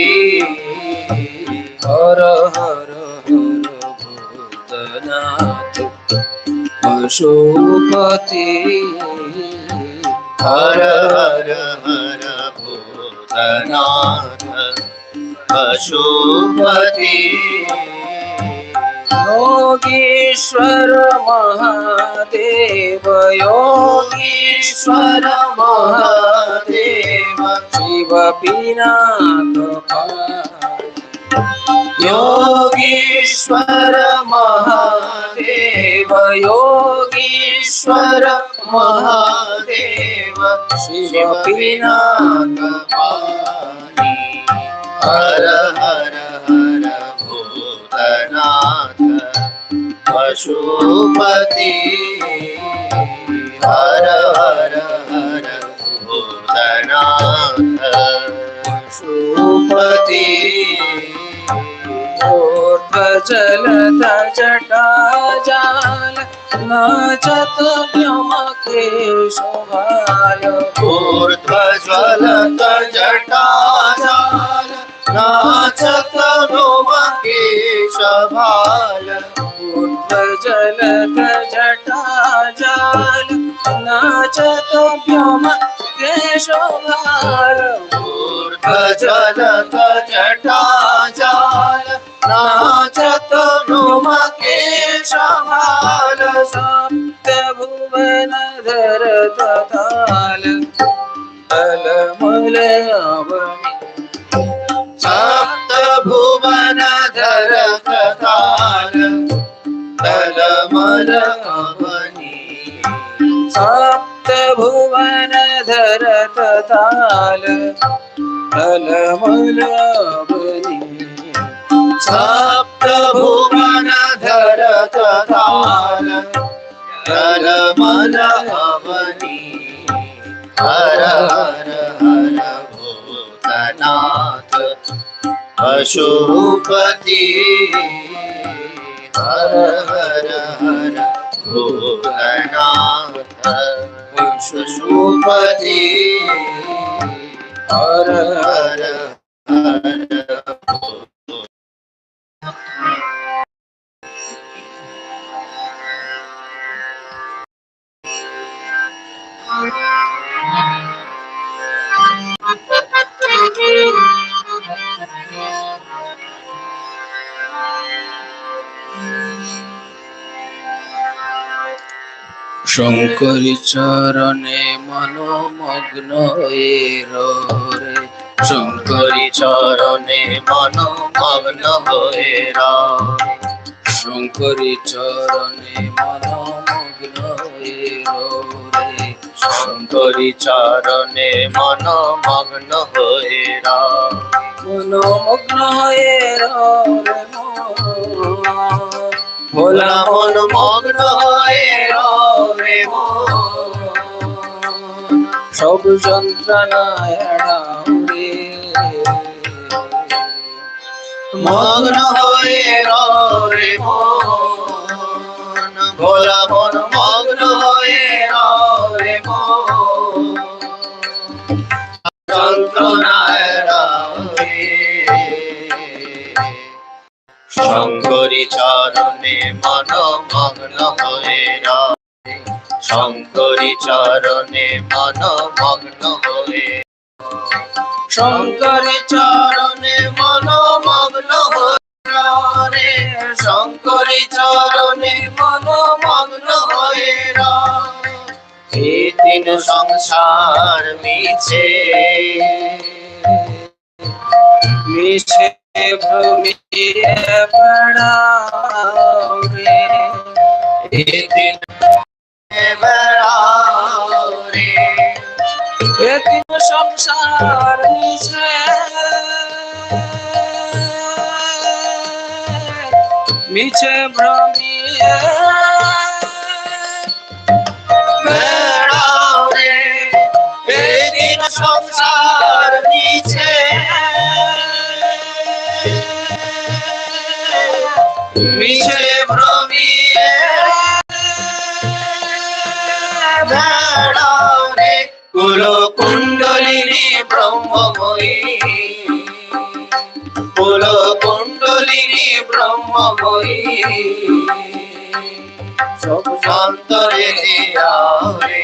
हर हर हर भूतनाथ पशुपति, हर हर हर भूतनाथ पशुपति। योगीश्वर महादेव, योगीश्वर महादेव शिव पिनाक योगीश्वर महादेव योगीश्वर महादेव शिव पिनाक पानी। हर हर हर भूतनाथ पशुपति। हर हर हर भूतनाथ पशुपति। ऊर्ध्वजलद जटा जाल नाचत व्योमकेशभाल। ऊर्ध्वज्वलत जटाजाल नाचत व्योमकेशभाल। ऊर्ध्वजलद जटा जाल नाचत व्योमकेशभाल। ऊर्ध्वज्वलत जटाजाल नाचत व्योमकेशभाल। सप्त भुवन धरत ताल तलमल अवनी। सप्त भुवन धरत ताल तलमल अवनी। सप्त भुवन धरत ताल तलमल अवनी। सप्त भुवन धरत ताल तलमल अवनी। हर हर हर भूतनाथ पशुपति। हर हर हर भूतनाथ পশুপতি হর হর হর শঙ্করী চরণে মনোমগ্ন হয়ে রে, শঙ্করী চরণে মনোমগ্ন হয়ে রয় শঙ্করী চরণে মনোমগ্ন হয়ে রে, শঙ্করী চরণে মনোমগ্ন হয়ে রয় মনোমগ্ন হয়ে রে ভোলা মন মগ্ন হয়ে রে সব যন্ত্রণায় এড়াও মগ্ন হয়ে রে ভোলা মন মগ্ন হয়ে রে যন্ত্রণায় রে শঙ্করী চরণে মনোমগ্ন হয়ে রয় শঙ্করী চরণে মনোমগ্ন হয়ে শঙ্করী চরণে মনোমগ্ন হয়ে রে শঙ্করী চরণে মনোমগ্ন হয়ে রয় এই তিন সংসার মিছে মিছে ভ্রমিয়ে বেড়াও রে, এই তিন বেড়াও রে এ তিন সংসার মিছে মিছে ভ্রমিয়ে বেড়াও রে এই তিন সংসার মিছে মিছে ভ্রমিয়ে বেড়াও রে কুল কুণ্ডলিনী ব্রহ্মময়ী কুল কুণ্ডলিনী ব্রহ্মময়ী সব অন্তরে দিয়াও রে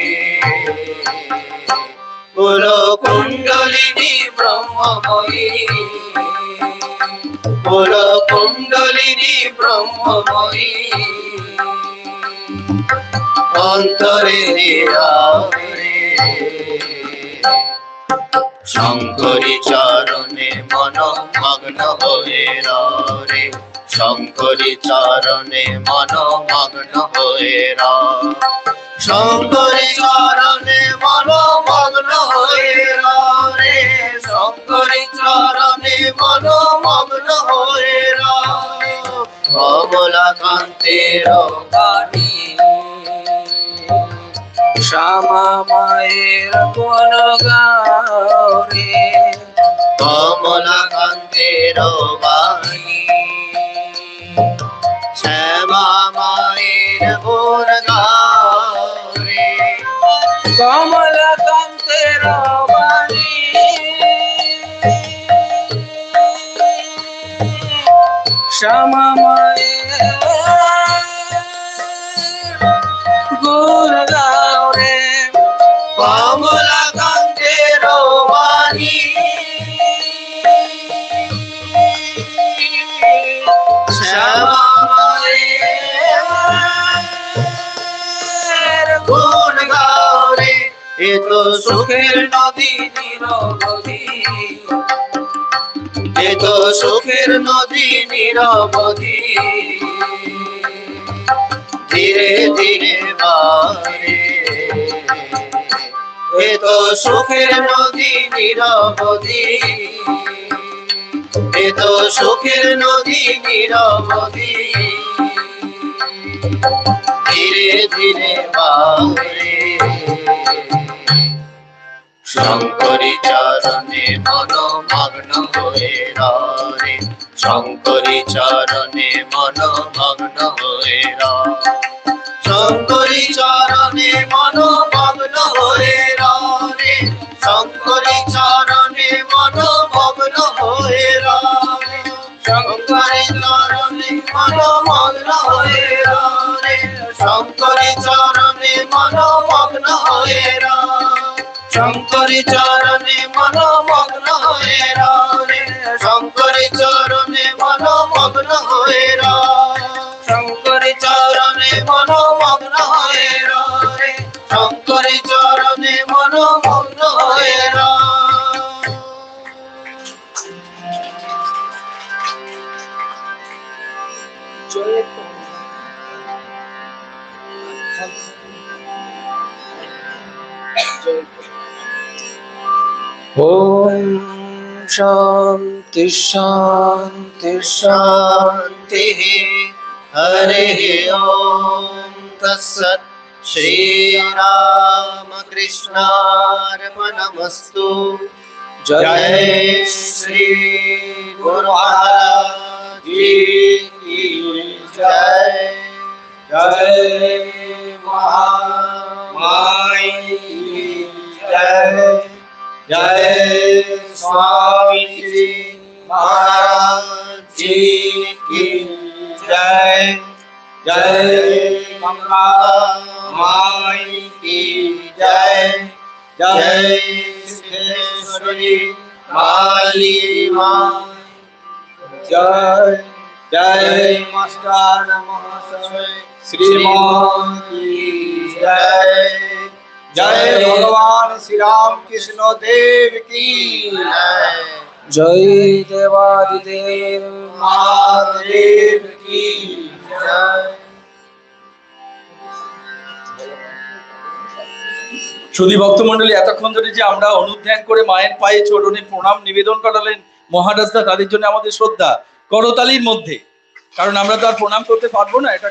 কুল কুণ্ডলিনী ব্রহ্মময়ী কুল কুণ্ডলিনী ব্রহ্মময়ী অন্তরে দিয়াও রে শঙ্করী চরণে মনোমগ্ন হয়ে রে শঙ্করী চরণে মনোমগ্ন হয়ে শঙ্করী চরণে মনোমগ্ন হয়ে রে শঙ্করী চরণে মনোমগ্ন হয়ে কমলাকান্তের বাণী শ্যামা মায়ের কোন গাও রে, কমলাকান্তের বাণী শ্যামা মায়ের গুণ গাও রে কমলাকান্তের বাণী শ্যামা মায়ের গুণ গাও রে, কমলাকান্তের বাণী শ্যামা মায়ের গুণ গাও রে এ তো সুখের নদী নিরবধি এ তো সুখের নদী নিরবধি ধীরে ধীরে বাড়ে এ তো সুখের নদী নিরবধি এ তো সুখের নদী নিরবধি ধীরে ধীরে বাড়ে শঙ্করী চরণে মনোমগ্ন হয়ে রে শঙ্করী চরণে মনোমগ্ন হয়ে শঙ্করী চরণে মনোমগ্ন হয়ে রে, শঙ্করী চরণে মনোমগ্ন হয়ে রে, শঙ্করী চরণে মনোমগ্ন হয়ে রে, শঙ্করী চরণে মনোমগ্ন হয়ে রে, শঙ্করী চরণে মনোমগ্ন হয়ে রে, শঙ্করী চরণে মনোমগ্ন হয়ে রে, শঙ্করী চরণে মনোমগ্ন হয়ে রে, শঙ্করী চরণে মনোমগ্ন হয়ে রে। ওম শান্তি শান্তি শান্তি। शान्तिः हरिः ॐ तत्सत् श्रीरामकृष्णार्पणमस्तु। जय श्री गुरु महाराज जी की जय, जय महामाई की जय, जय स्वामी जी महाराज जी की जय, जय गंगा माई की जय, जय सिद्धेश्वरी माली माँ जय, जय मास्टर महाशय श्रीमान की जय, जय भगवान श्री राम कृष्ण देव की जय, जय देवादिदेव महादेव की जय। সুধী ভক্তমণ্ডলী, এতক্ষণ ধরে যে আমরা অনুধ্যান করে মায়ের পায়ে চরণে প্রণাম নিবেদন করালেন মহারাজদা, তাদের জন্য আমাদের শ্রদ্ধা করতালির মধ্যে, কারণ আমরা তো আর প্রণাম করতে পারবো না, এটা